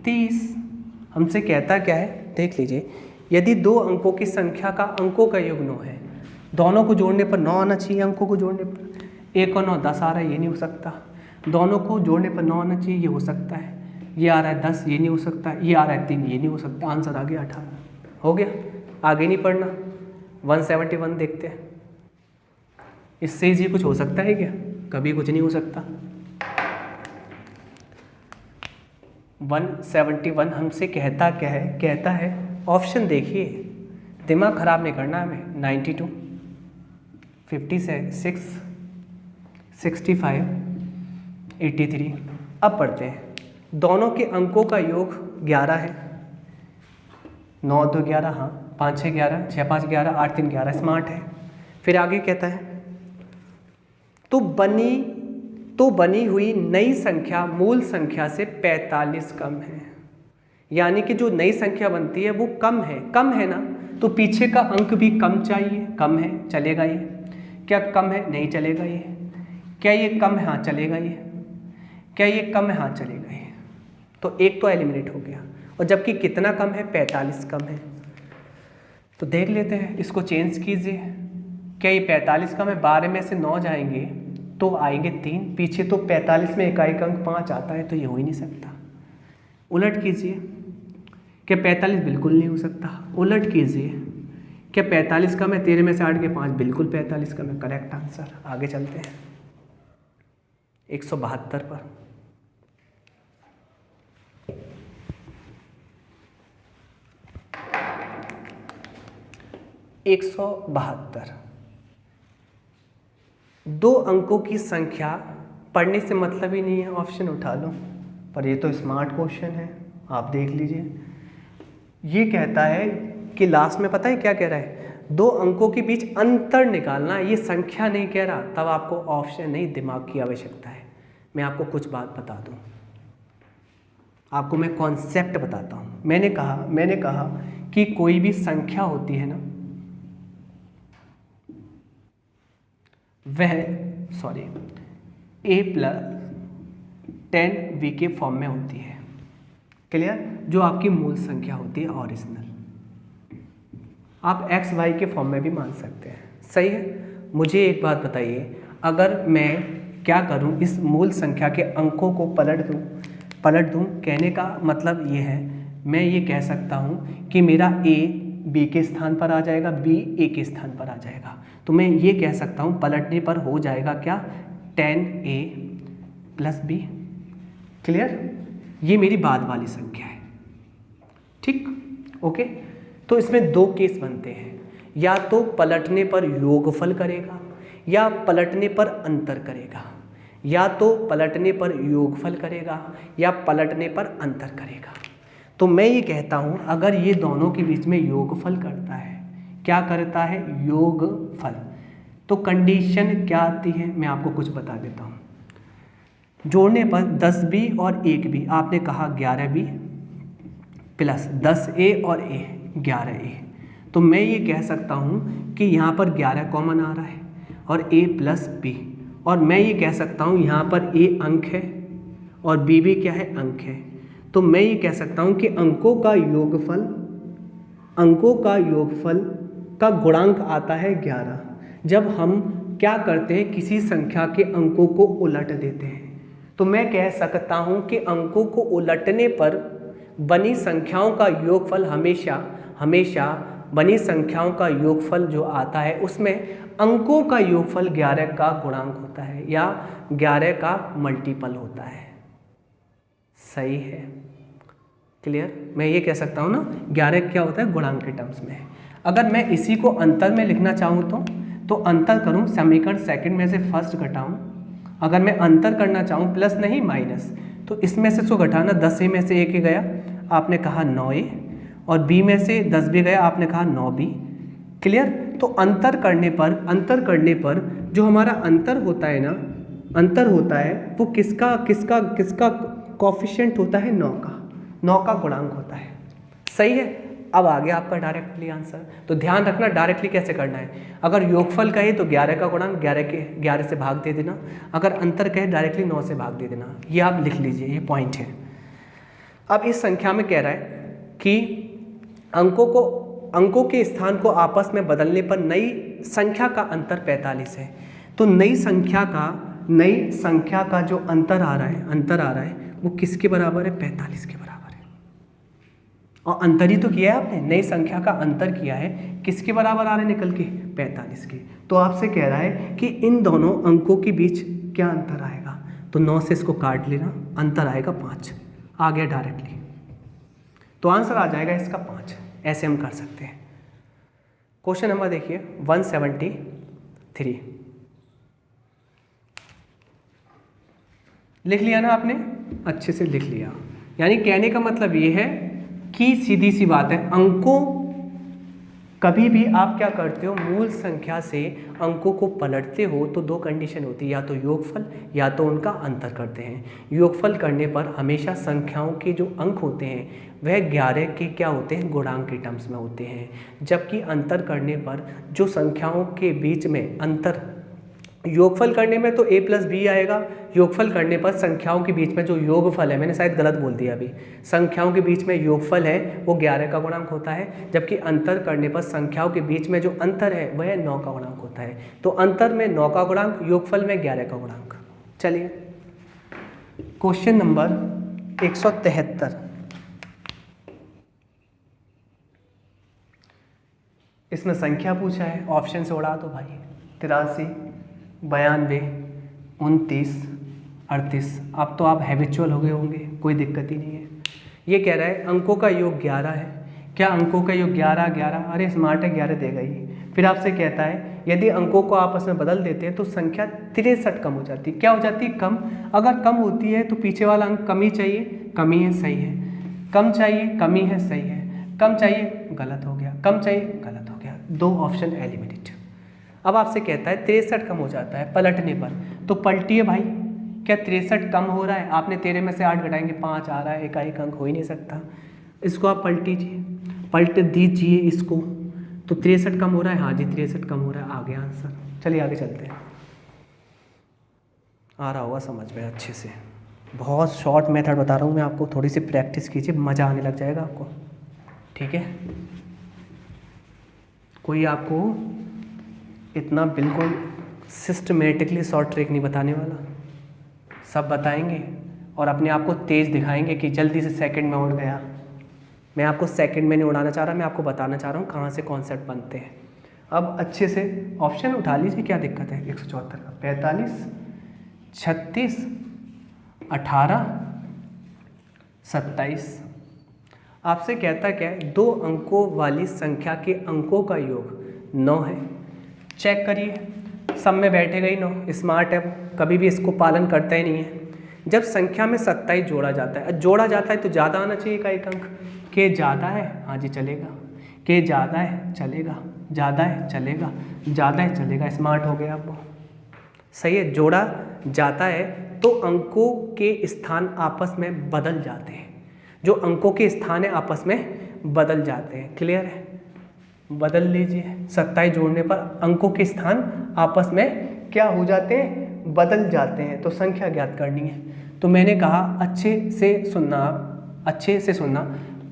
30। हमसे कहता क्या है, देख लीजिए। यदि 2 अंकों की संख्या का अंकों का योग 9 है, दोनों को जोड़ने पर 9 आना चाहिए। अंकों को जोड़ने पर 1 और 9 10 आ रहा है, ये नहीं हो सकता। दोनों को जोड़ने पर 9 आना चाहिए, ये हो सकता है। ये आ रहा है 10, ये नहीं हो सकता। ये आ रहा है 3, ये नहीं हो सकता। आंसर आ गया 18। हो गया, आगे नहीं पढ़ना। 171 देखते हैं। इससे ही कुछ हो सकता है क्या? कभी कुछ नहीं हो सकता। 171 हमसे कहता क्या है? कहता है ऑप्शन देखिए, दिमाग खराब नहीं करना हमें। 92, 56, 65, 83। अब पढ़ते हैं। दोनों के अंकों का योग 11 है। 9 2 11, हाँ 5 6 11, 6 5 11, 8 3 11, स्मार्ट है। फिर आगे कहता है तो बनी हुई नई संख्या मूल संख्या से 45 कम है। यानी कि जो नई संख्या बनती है वो कम है ना, तो पीछे का अंक भी कम चाहिए। कम है, चलेगा ये? क्या कम है? नहीं चलेगा ये। क्या ये कम है? हाँ चलेगा ये। क्या ये कम है? हाँ चलेगा ये। तो एक तो एलिमिनेट हो गया। और जबकि कितना कम है? 45 कम है। तो देख लेते हैं, इसको चेंज कीजिए। क्या ये 45 कम है? 12 में से 9 जाएंगे तो आएंगे 3। पीछे तो 45 में इकाई का अंक 5 आता है, तो ये हो ही नहीं सकता। उलट कीजिए। क्या 45 बिल्कुल नहीं हो सकता? उलट कीजिए। क्या 45 कम है? 13 में से 8 के 5, बिल्कुल 45 कम है। Correct answer. आगे चलते हैं 172 पर। एक 172। 2 अंकों की संख्या पढ़ने से मतलब ही नहीं है, ऑप्शन उठा लो। पर ये तो स्मार्ट क्वेश्चन है, आप देख लीजिए। ये कहता है कि लास्ट में पता है क्या कह रहा है? 2 अंकों के बीच अंतर निकालना। ये संख्या नहीं कह रहा, तब आपको ऑप्शन नहीं, दिमाग की आवश्यकता है। मैं आपको कुछ बात बता दूं, आपको मैं कॉन्सेप्ट बताता हूं। मैंने कहा कि कोई भी संख्या होती है ना, वह a+10v के फॉर्म में होती है। क्लियर? जो आपकी मूल संख्या होती है, ओरिजिनल। आप x y के फॉर्म में भी मान सकते हैं, सही है। मुझे एक बात बताइए, अगर मैं क्या करूं, इस मूल संख्या के अंकों को पलट दूं, कहने का मतलब ये है, मैं ये कह सकता हूं कि मेरा a b के स्थान पर आ जाएगा, b a के स्थान पर आ जाएगा। तो मैं ये कह सकता हूं पलटने पर हो जाएगा क्या, 10a प्लस b। क्लियर? ये मेरी बाद वाली संख्या है, ठीक, ओके। तो इसमें दो केस बनते हैं, या तो पलटने पर योगफल करेगा या पलटने पर अंतर करेगा, या तो पलटने पर योगफल करेगा या पलटने पर अंतर करेगा। तो मैं ये कहता हूँ अगर ये दोनों के बीच में योगफल करता है, क्या करता है, योगफल, तो कंडीशन क्या आती है मैं आपको कुछ बता देता हूँ। जोड़ने पर 10b और 1b, आपने कहा 11b प्लस 10a और a 11a, तो मैं ये कह सकता हूँ कि यहाँ पर 11 कॉमन आ रहा है और a प्लस b, और मैं ये कह सकता हूँ यहाँ पर a अंक है और b भी क्या है, अंक है। तो मैं ये कह सकता हूँ कि अंकों का योगफल का गुणांक आता है 11 जब हम क्या करते हैं, किसी संख्या के अंकों को उलट देते हैं। तो मैं कह सकता हूँ कि अंकों को उलटने पर बनी संख्याओं का योगफल हमेशा बनी संख्याओं का योगफल जो आता है उसमें अंकों का योगफल 11 का गुणांक होता है या 11 का मल्टीपल होता है। सही है, क्लियर? मैं ये कह सकता हूँ ना, 11 क्या होता है, गुणांक के टर्म्स में। अगर मैं इसी को अंतर में लिखना चाहूँ तो अंतर करूँ, समीकरण सेकंड में से फर्स्ट घटाऊँ। अगर मैं अंतर करना चाहूँ, प्लस नहीं माइनस, तो इसमें से इसको घटाना, 10a में से 1 गया, आपने कहा 9a, और b में से 10b गया, आपने कहा 9b। क्लियर? तो अंतर करने पर जो हमारा अंतर होता है ना, अंतर होता है वो किसका कोफिशिएंट होता है, 9 का गुणांक होता है। सही है? अब आ गया आपका डायरेक्टली आंसर। तो ध्यान रखना डायरेक्टली कैसे करना है। अगर योगफल कहे तो 11 का गुणांक 11 से भाग दे देना, अगर अंतर कहे डायरेक्टली 9 से भाग दे देना। ये आप लिख लीजिए, ये पॉइंट है। अब इस संख्या में कह रहा है कि अंकों के स्थान को आपस में बदलने पर नई संख्या का अंतर 45 है। तो नई संख्या का जो अंतर आ रहा है वो किसके बराबर है, 45 के बराबर है। और अंतर ही तो किया है आपने, नई संख्या का अंतर किया है, किसके बराबर आ रहे निकल के, 45 के। तो आपसे कह रहा है कि इन दोनों अंकों के बीच क्या अंतर आएगा, तो 9 से इसको काट लेना, अंतर आएगा 5, आ गया डायरेक्टली। तो आंसर आ जाएगा इसका 5। ऐसे हम कर सकते हैं। क्वेश्चन नंबर देखिए 173, लिख लिया ना आपने, अच्छे से लिख लिया। यानी कहने का मतलब ये है कि सीधी सी बात है, अंकों कभी भी आप क्या करते हो, मूल संख्या से अंकों को पलटते हो तो दो कंडीशन होती है, या तो योगफल या तो उनका अंतर करते हैं। योगफल करने पर हमेशा संख्याओं के जो अंक होते हैं वह 11 के क्या होते हैं, गुणांक के टर्म्स में होते हैं, जबकि अंतर करने पर जो संख्याओं के बीच में अंतर, योगफल करने में तो a प्लस बी आएगा, योगफल करने पर संख्याओं के बीच में जो योगफल है, मैंने शायद गलत बोल दिया अभी, संख्याओं के बीच में योगफल है वो 11 का गुणांक होता है, जबकि अंतर करने पर संख्याओं के बीच में जो अंतर है वह 9 का गुणांक होता है। तो अंतर में 9 का गुणांक, योगफल में 11 का गुणांक। चलिए क्वेश्चन नंबर 173, इसमें संख्या पूछा है, ऑप्शन से उड़ा दो भाई, 83, 92, 29, 38। अब तो आप हैबिचुअल हो गए होंगे, कोई दिक्कत ही नहीं है। ये कह रहा है अंकों का योग 11 है। क्या अंकों का योग 11? अरे स्मार्ट है, 11 देगा ही। फिर आपसे कहता है यदि अंकों को आपस में बदल देते हैं तो संख्या 63 कम हो जाती है। क्या हो जाती है? कम। अगर कम होती है तो पीछे वाला अंक कम ही चाहिए, कमी है, सही है। कम चाहिए, कमी है, सही है। कम चाहिए, गलत हो गया। कम चाहिए, गलत हो गया। 2 ऑप्शन एलिमिनेट। अब आपसे कहता है 63 कम हो जाता है पलटने पर, तो पलटिए भाई। क्या 63 कम हो रहा है? आपने 13 में से 8 घटाएंगे, 5 आ रहा है, एक अंक हो ही नहीं सकता। इसको आप पलट दीजिए इसको, तो 63 कम हो रहा है। हाँ जी 63 कम हो रहा है, आ गया आंसर। चलिए आगे चलते हैं, आ रहा होगा समझ में अच्छे से। बहुत शॉर्ट मेथड बता रहा हूँ मैं आपको, थोड़ी सी प्रैक्टिस कीजिए, मज़ा आने लग जाएगा आपको। ठीक है, कोई आपको इतना बिल्कुल सिस्टमेटिकली शॉर्ट ट्रिक नहीं बताने वाला, सब बताएंगे और अपने आप को तेज़ दिखाएंगे कि जल्दी से सेकंड में उड़ गया। मैं आपको सेकंड में नहीं उड़ाना चाह रहा, मैं आपको बताना चाह रहा हूँ कहाँ से कॉन्सेप्ट बनते हैं। अब अच्छे से ऑप्शन उठा लीजिए, क्या दिक्कत है। 174 का 45, 36, 18, 27। आपसे कहता क्या है, 2 अंकों वाली संख्या के अंकों का योग 9 है। चेक करिए, सब में बैठेगा ही 9। स्मार्ट है, कभी भी इसको पालन करता ही नहीं है। जब संख्या में 27 जोड़ा जाता है, जोड़ा जाता है तो ज़्यादा आना चाहिए का एक अंक। के ज़्यादा है, हाँ जी चलेगा। के ज़्यादा है चलेगा, ज़्यादा है चलेगा, ज़्यादा है चलेगा। स्मार्ट हो गया आप वो, सही है। जोड़ा जाता है तो अंकों के स्थान आपस में बदल जाते हैं। जो अंकों के स्थान है आपस में बदल जाते हैं। क्लियर है, बदल लीजिए। 27 जोड़ने पर अंकों के स्थान आपस में क्या हो जाते हैं, बदल जाते हैं। तो संख्या ज्ञात करनी है। तो मैंने कहा अच्छे से सुनना, आप अच्छे से सुनना।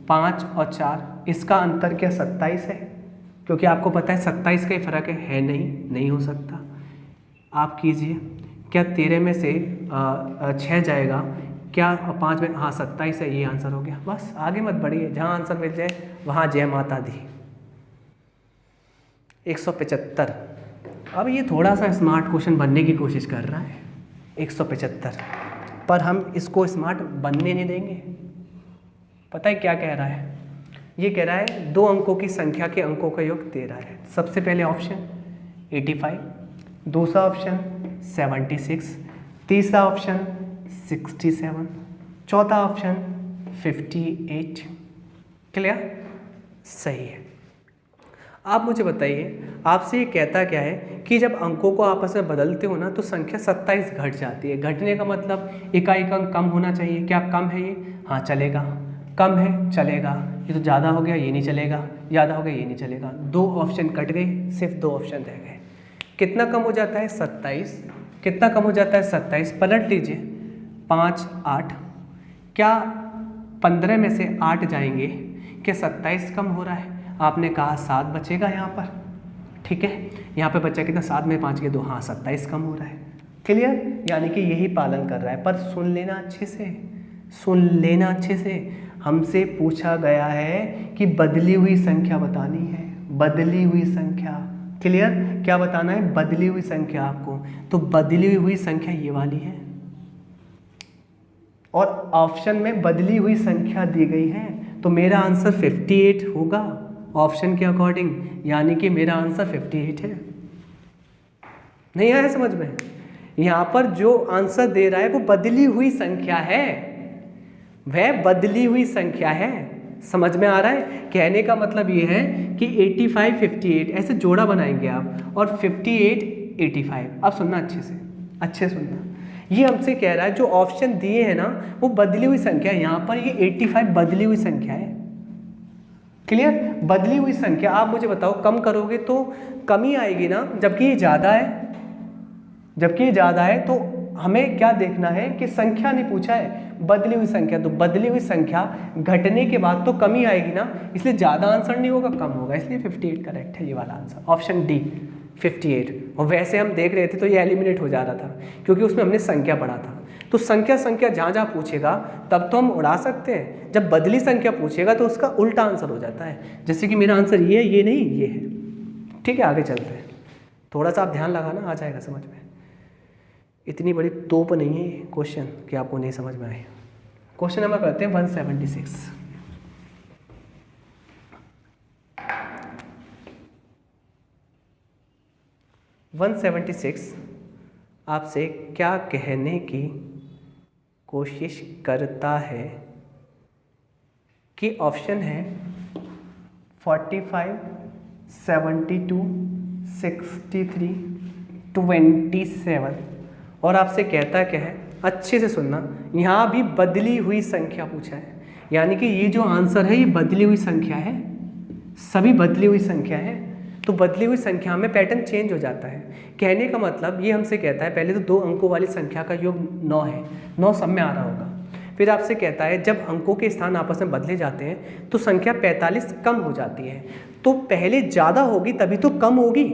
5 और 4 इसका अंतर क्या 27 है, क्योंकि आपको पता है 27 का ही फर्क है नहीं हो सकता। आप कीजिए, क्या 13 में से 6 जाएगा, क्या 5 में, हाँ 27 है, ये आंसर हो गया। बस आगे मत बढ़िए, जहाँ आंसर मिल जाए वहाँ जय माता दी। 175। अब ये थोड़ा सा स्मार्ट क्वेश्चन बनने की कोशिश कर रहा है 175, पर हम इसको स्मार्ट बनने नहीं देंगे। पता है क्या कह रहा है, ये कह रहा है 2 अंकों की संख्या के अंकों का योग 13 है। सबसे पहले ऑप्शन 85, दूसरा ऑप्शन 76, तीसरा ऑप्शन 67, चौथा ऑप्शन 58। क्लियर, सही है। आप मुझे बताइए, आपसे ये कहता क्या है कि जब अंकों को आपस में बदलते हो ना तो संख्या 27 घट जाती है। घटने का मतलब इकाई का अंक कम होना चाहिए। क्या कम है ये, हाँ चलेगा। कम है चलेगा। ये तो ज़्यादा हो गया, ये नहीं चलेगा। ज़्यादा हो गया, ये नहीं चलेगा। 2 ऑप्शन कट गए, सिर्फ 2 ऑप्शन रह गए। कितना कम हो जाता है 27, कितना कम हो जाता है 27, पलट लीजिए। 5, 8, क्या 15 में से 8 जाएंगे, क्या 27 कम हो रहा है? आपने कहा 7 बचेगा यहाँ पर, ठीक है। यहाँ पे बचा कितना, 7 में 5 के 2, हाँ 27 कम हो रहा है। क्लियर, यानी कि यही पालन कर रहा है। पर सुन लेना अच्छे से, सुन लेना अच्छे से। हमसे पूछा गया है कि बदली हुई संख्या बतानी है, बदली हुई संख्या। क्लियर, क्या बताना है, बदली हुई संख्या आपको। तो बदली हुई संख्या ये वाली है और ऑप्शन में बदली हुई संख्या दी गई है, तो मेरा आंसर 58 होगा ऑप्शन के अकॉर्डिंग, यानी कि मेरा आंसर 58 है। नहीं आया समझ में? यहाँ पर जो आंसर दे रहा है वो बदली हुई संख्या है, वह बदली हुई संख्या है। समझ में आ रहा है? कहने का मतलब ये है कि 85 58 ऐसे जोड़ा बनाएंगे आप, और 58 85। अब सुनना अच्छे से, अच्छे सुनना। ये हमसे कह रहा है जो ऑप्शन दिए हैं ना वो बदली हुई संख्या है। यहाँ पर ये 85 बदली हुई संख्या है। क्लियर, बदली हुई संख्या। आप मुझे बताओ, कम करोगे तो कमी आएगी ना, जबकि ये ज़्यादा है, जबकि ये ज़्यादा है। तो हमें क्या देखना है कि संख्या नहीं पूछा है, बदली हुई संख्या। तो बदली हुई संख्या घटने के बाद तो कमी आएगी ना, इसलिए ज़्यादा आंसर नहीं होगा, कम होगा। इसलिए 58 करेक्ट है ये वाला आंसर, ऑप्शन डी 58। और वैसे हम देख रहे थे तो ये एलिमिनेट हो जा रहा था, क्योंकि उसमें हमने संख्या पढ़ा था। तो संख्या जहाँ जहाँ पूछेगा तब तो हम उड़ा सकते हैं, जब बदली संख्या पूछेगा तो उसका उल्टा आंसर हो जाता है। जैसे कि मेरा आंसर ये है, ये नहीं ये है। ठीक है, आगे चलते हैं। थोड़ा सा आप ध्यान लगाना, आ जाएगा समझ में। इतनी बड़ी तोप नहीं है ये क्वेश्चन कि आपको नहीं समझ में आए। क्वेश्चन नंबर करते हैं 176। आपसे क्या कहने की कोशिश करता है कि ऑप्शन है 45 72 63 27, और आपसे कहता क्या है, अच्छे से सुनना। यहाँ भी बदली हुई संख्या पूछा है, यानी कि ये जो आंसर है ये बदली हुई संख्या है, सभी बदली हुई संख्या है। तो बदली हुई संख्या में पैटर्न चेंज हो जाता है। कहने का मतलब ये हमसे कहता है, पहले तो 2 अंकों वाली संख्या का योग 9 है, 9 सब में आ रहा होगा। फिर आपसे कहता है जब अंकों के स्थान आपस में बदले जाते हैं तो संख्या 45 कम हो जाती है। तो पहले ज़्यादा होगी तभी तो कम होगी,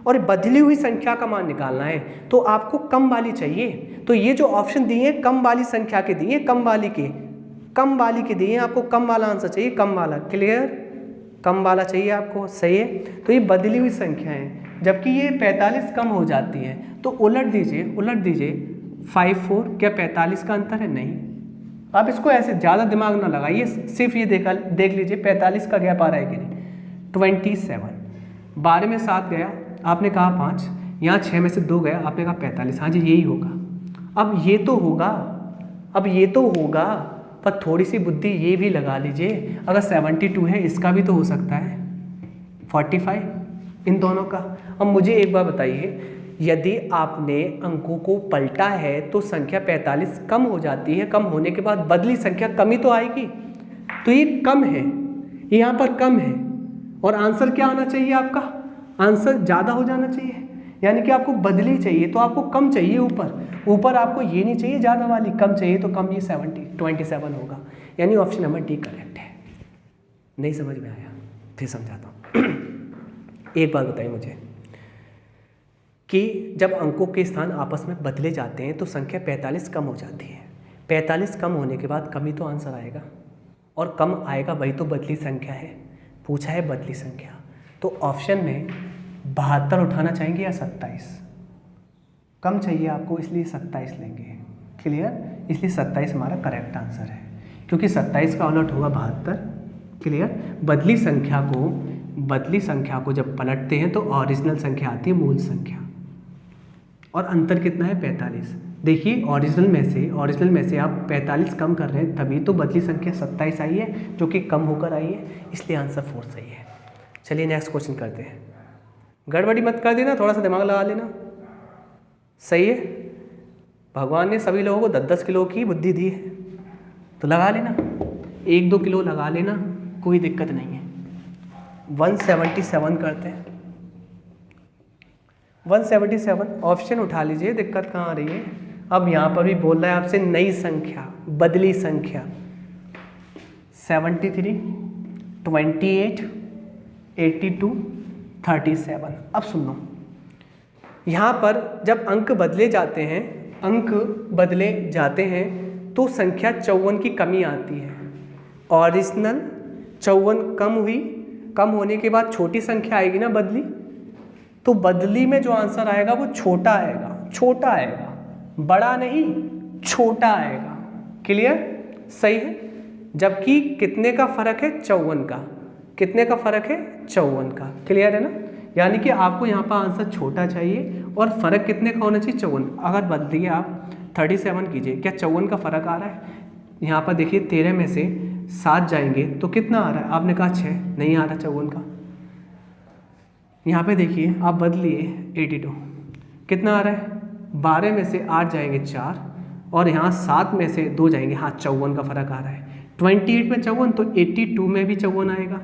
और बदली हुई संख्या का मान निकालना है तो आपको कम वाली चाहिए। तो ये जो ऑप्शन दिए कम वाली संख्या के दिए, कम वाली के दिए, आपको कम वाला आंसर चाहिए, कम वाला। क्लियर? कम वाला चाहिए आपको, सही है। तो ये बदली हुई संख्या है, जबकि ये 45 कम हो जाती है तो उलट दीजिए 5 4, क्या 45 का अंतर है? नहीं। आप इसको ऐसे ज़्यादा दिमाग ना लगाइए, सिर्फ ये देख लीजिए 45 का गैप आ रहा है कि नहीं। 27, 12 में 7 गया, आपने कहा 5, यहाँ 6 में से 2 गया, आपने कहा 45। हाँ जी, यही होगा। अब ये तो होगा, पर थोड़ी सी बुद्धि ये भी लगा लीजिए, अगर 72 है इसका भी तो हो सकता है 45, इन दोनों का। अब मुझे एक बार बताइए, यदि आपने अंकों को पलटा है तो संख्या 45 कम हो जाती है, कम होने के बाद बदली संख्या कमी तो आएगी। तो ये कम है, ये यहाँ पर कम है, और आंसर क्या आना चाहिए आपका? आंसर ज़्यादा हो जाना चाहिए, यानी कि आपको बदली चाहिए तो आपको कम चाहिए, ऊपर आपको ये नहीं चाहिए ज़्यादा वाली, कम चाहिए तो कम, ये 27 होगा, यानी ऑप्शन नंबर डी करेक्ट है। नहीं समझ में आया? फिर समझाता हूँ। एक बात बताइए मुझे कि जब अंकों के स्थान आपस में बदले जाते हैं तो संख्या 45 कम हो जाती है। 45 कम होने के बाद कम ही तो आंसर आएगा, और कम आएगा वही तो बदली संख्या है। पूछा है बदली संख्या, तो ऑप्शन में 72 उठाना चाहेंगे या 27? कम चाहिए आपको, इसलिए 27 लेंगे। क्लियर? इसलिए 27 हमारा करेक्ट आंसर है, क्योंकि 27 का उलट होगा 72। क्लियर? बदली संख्या को जब पलटते हैं तो ओरिजिनल संख्या आती है, मूल संख्या, और अंतर कितना है? 45। देखिए ओरिजिनल में से आप 45 कम कर रहे हैं, तभी तो बदली संख्या 27 आई है, जो कि कम होकर आई है, इसलिए आंसर 4 सही है। चलिए नेक्स्ट क्वेश्चन करते हैं। गड़बड़ी मत कर देना, थोड़ा सा दिमाग लगा लेना। सही है? भगवान ने सभी लोगों को 10-10 किलो की बुद्धि दी है, तो लगा लेना, 1-2 किलो लगा लेना, कोई दिक्कत नहीं है। 177 करते हैं। 177 ऑप्शन उठा लीजिए, दिक्कत कहाँ आ रही है? अब यहाँ पर भी बोल रहा है आपसे नई संख्या, बदली संख्या। 73, 28, 82, 37। अब सुनो, यहाँ पर जब अंक बदले जाते हैं तो संख्या 54 की कमी आती है। ओरिजिनल 54 कम होने के बाद छोटी संख्या आएगी ना बदली, तो बदली में जो आंसर आएगा वो छोटा आएगा, बड़ा नहीं, छोटा आएगा। क्लियर? सही है। जबकि कितने का फर्क है? 54 का। कितने का फर्क है? 54 का। क्लियर है ना? यानी कि आपको यहाँ पर आंसर छोटा चाहिए, और फर्क कितने का होना चाहिए? 54। अगर बदलिए आप 37 कीजिए, क्या 54 का फर्क आ रहा है? यहाँ पर देखिए 13 में से 7 जाएंगे तो कितना आ रहा है? आपने कहा 6, नहीं आ रहा 54 का। यहाँ पे देखिए आप बदलिए 82, कितना आ रहा है? 12 में से 8 जाएंगे 4, और यहाँ 7 में से 2 जाएंगे, हाँ 54 का फर्क आ रहा है। 28 में 54 तो 82 में भी 54 आएगा।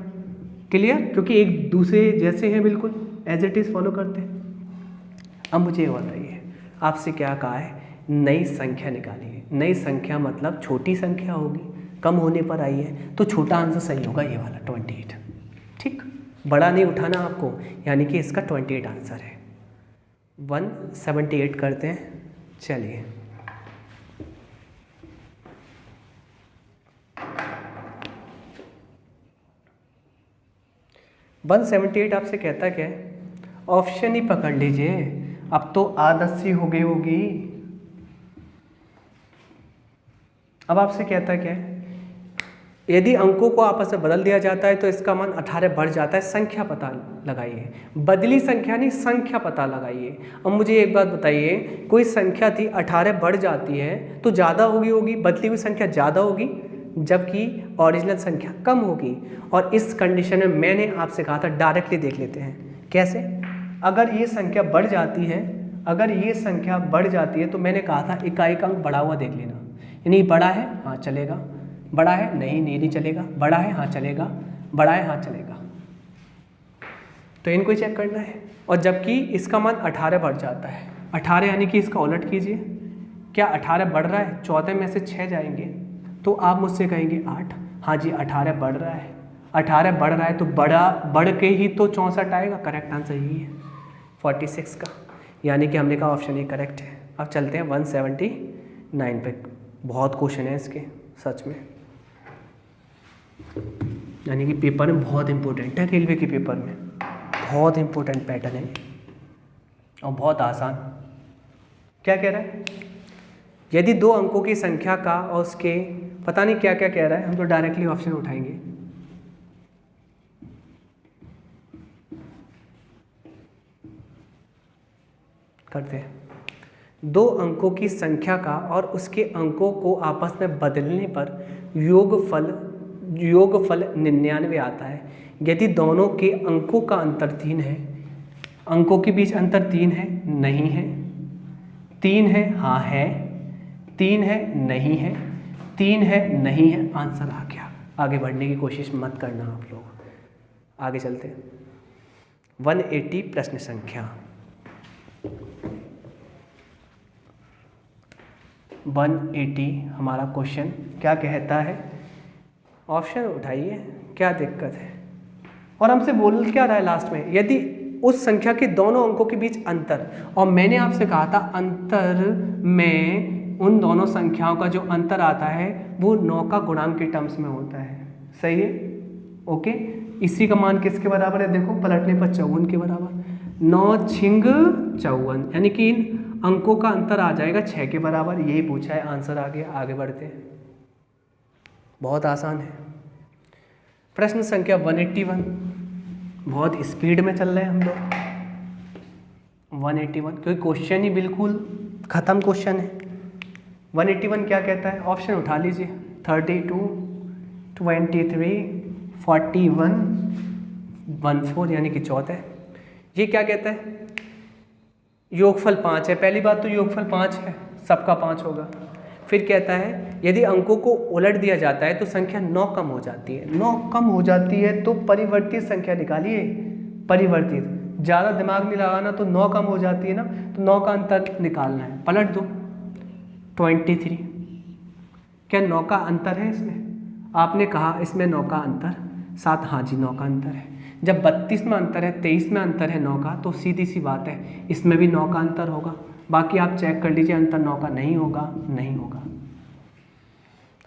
क्लियर? क्योंकि एक दूसरे जैसे हैं, बिल्कुल एज इट इज़ फॉलो करते हैं। अब मुझे ये बताइए, आपसे क्या कहा है? नई संख्या निकालिए। नई संख्या मतलब छोटी संख्या होगी, कम होने पर आई है, तो छोटा आंसर सही होगा ये वाला 28। ठीक, बड़ा नहीं उठाना आपको, यानी कि इसका 28 आंसर है। 178 करते हैं। चलिए, वन 178 आपसे कहता क्या है? ऑप्शन ही पकड़ लीजिए, अब तो आदत सी हो गई होगी। अब आपसे कहता क्या है? यदि अंकों को आपस में बदल दिया जाता है तो इसका मान 18 बढ़ जाता है। संख्या पता लगाइए, बदली संख्या नहीं, संख्या पता लगाइए। अब मुझे एक बात बताइए, कोई संख्या थी 18 बढ़ जाती है तो ज़्यादा होगी, बदली हुई संख्या ज़्यादा होगी, जबकि ओरिजिनल संख्या कम होगी। और इस कंडीशन में मैंने आपसे कहा था डायरेक्टली देख लेते हैं कैसे। अगर ये संख्या बढ़ जाती है तो मैंने कहा था इकाई का अंक बढ़ा हुआ देख लेना, यानी बड़ा है हाँ चलेगा, बड़ा है नहीं चलेगा, बड़ा है हाँ चलेगा, बड़ा है हाँ चलेगा, तो इनको चेक करना है। और जबकि इसका मान 18 बढ़ जाता है, 18 यानी कि इसका उलट कीजिए, क्या 18 बढ़ रहा है? 14 में से 6 जाएंगे तो आप मुझसे कहेंगे 8, हाँ जी 18 बढ़ रहा है, 18 बढ़ रहा है तो बढ़ के ही तो 64 आएगा। करेक्ट आंसर यही है। 46 का, यानी कि हमने कहा ऑप्शन ए करेक्ट है। अब चलते हैं 179 पे। बहुत क्वेश्चन है इसके सच में, यानी कि पेपर में बहुत इंपॉर्टेंट है, रेलवे के पेपर में बहुत इंपॉर्टेंट पैटर्न है और बहुत आसान। क्या कह रहा है, यदि 2 अंकों की संख्या का और उसके पता नहीं क्या क्या कह रहा है, हम तो डायरेक्टली ऑप्शन उठाएंगे। करते हैं, 2 अंकों की संख्या का और उसके अंकों को आपस में बदलने पर योगफल 99 आता है। यदि दोनों के अंकों का अंतर 3 है, अंकों के बीच अंतर 3 है, नहीं है, 3 है, हाँ है, 3 है, नहीं है, 3 है, नहीं है, आंसर आ गया। आगे बढ़ने की कोशिश मत करना आप लोग, आगे चलते हैं। 180 प्रश्न संख्या 180 हमारा क्वेश्चन क्या कहता है, ऑप्शन उठाइए, क्या दिक्कत है। और हमसे बोल क्या रहा है लास्ट में, यदि उस संख्या के दोनों अंकों के बीच अंतर, और मैंने आपसे कहा था अंतर में उन दोनों संख्याओं का जो अंतर आता है वो 9 का गुणांक के टर्म्स में होता है, सही है, ओके। इसी का मान किसके बराबर है, देखो पलटने पर 54 के बराबर, 9 छिंग 54, यानी कि इन अंकों का अंतर आ जाएगा 6 के बराबर। यही पूछा है, आंसर आ गया। आगे बढ़ते हैं, बहुत आसान है। प्रश्न संख्या 181, बहुत स्पीड में चल रहे हैं हम लोग। 181 क्योंकि क्वेश्चन ही बिल्कुल ख़त्म क्वेश्चन है। 181 क्या कहता है, ऑप्शन उठा लीजिए, 32, 23, 41, 14 यानी कि 14। ये क्या कहता है, योगफल 5 है। पहली बात तो योगफल 5 है, सबका 5 होगा। फिर कहता है यदि अंकों को उलट दिया जाता है तो संख्या 9 कम हो जाती है। 9 कम हो जाती है तो परिवर्तित संख्या निकालिए, परिवर्तित, ज़्यादा दिमाग नहीं लगाना, तो 9 कम हो जाती है ना, तो 9 का अंतर निकालना है। पलट दो, 23, क्या 9 का अंतर है इसमें, आपने कहा इसमें 9 का अंतर 7, हाँ जी 9 का अंतर है। जब 32 में अंतर है, 23 में अंतर है 9 का, तो सीधी सी बात है इसमें भी 9 का अंतर होगा। बाकी आप चेक कर लीजिए, अंतर 9 का नहीं होगा, नहीं होगा।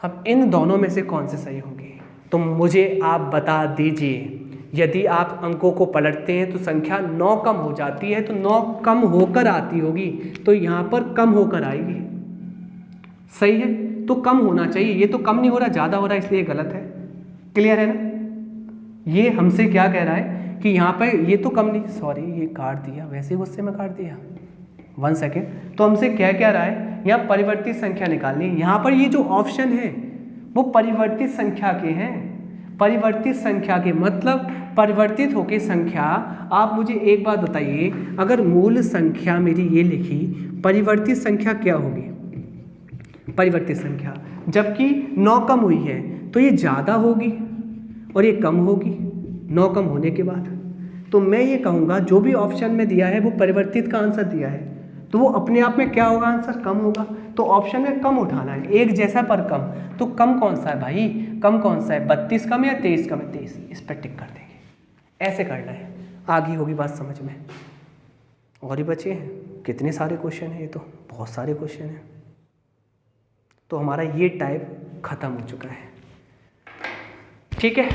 अब इन दोनों में से कौन से सही होंगे, तो मुझे आप बता दीजिए। यदि आप अंकों को पलटते हैं तो संख्या 9 कम हो जाती है, तो 9 कम होकर आती होगी, तो यहाँ पर कम होकर आएगी, सही है, तो कम होना चाहिए। ये तो कम नहीं हो रहा, ज़्यादा हो रहा है, इसलिए गलत है। क्लियर है ना, ये हमसे क्या कह रहा है कि यहाँ पर ये तो कम नहीं, सॉरी ये काट दिया, वैसे गुस्से में काट दिया, 1 सेकेंड। तो हमसे क्या कह रहा है, यहाँ परिवर्तित संख्या निकालनी है। यहाँ पर ये जो ऑप्शन है वो परिवर्तित संख्या के हैं, परिवर्तित संख्या के मतलब परिवर्तित होके संख्या। आप मुझे एक बात बताइए, अगर मूल संख्या मेरी ये लिखी, परिवर्तित संख्या क्या होगी, परिवर्तित संख्या, जबकि 9 कम हुई है तो ये ज़्यादा होगी और ये कम होगी 9 कम होने के बाद। तो मैं ये कहूँगा जो भी ऑप्शन में दिया है वो परिवर्तित का आंसर दिया है, तो वो अपने आप में क्या होगा, आंसर कम होगा। तो ऑप्शन में कम उठाना है, एक जैसा पर कम। तो कम कौन सा है भाई, कम कौन सा है, 32 कम या 23 कम है, 23, इस पर टिक कर देंगे। ऐसे करना है, आगे होगी बात समझ में। और ही बचे हैं, कितने सारे क्वेश्चन हैं, ये तो बहुत सारे क्वेश्चन हैं। तो हमारा ये टाइप ख़त्म हो चुका है, ठीक है।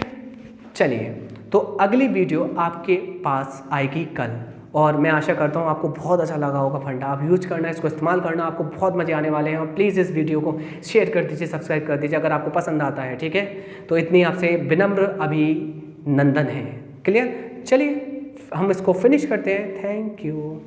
चलिए, तो अगली वीडियो आपके पास आएगी कल, और मैं आशा करता हूँ आपको बहुत अच्छा लगा होगा फंडा। आप यूज करना, इसको इस्तेमाल करना, आपको बहुत मजे आने वाले हैं। और प्लीज़ इस वीडियो को शेयर कर दीजिए, सब्सक्राइब कर दीजिए अगर आपको पसंद आता है, ठीक है। तो इतनी आपसे विनम्र अभिनंदन है। क्लियर, चलिए हम इसको फिनिश करते हैं। Thank you.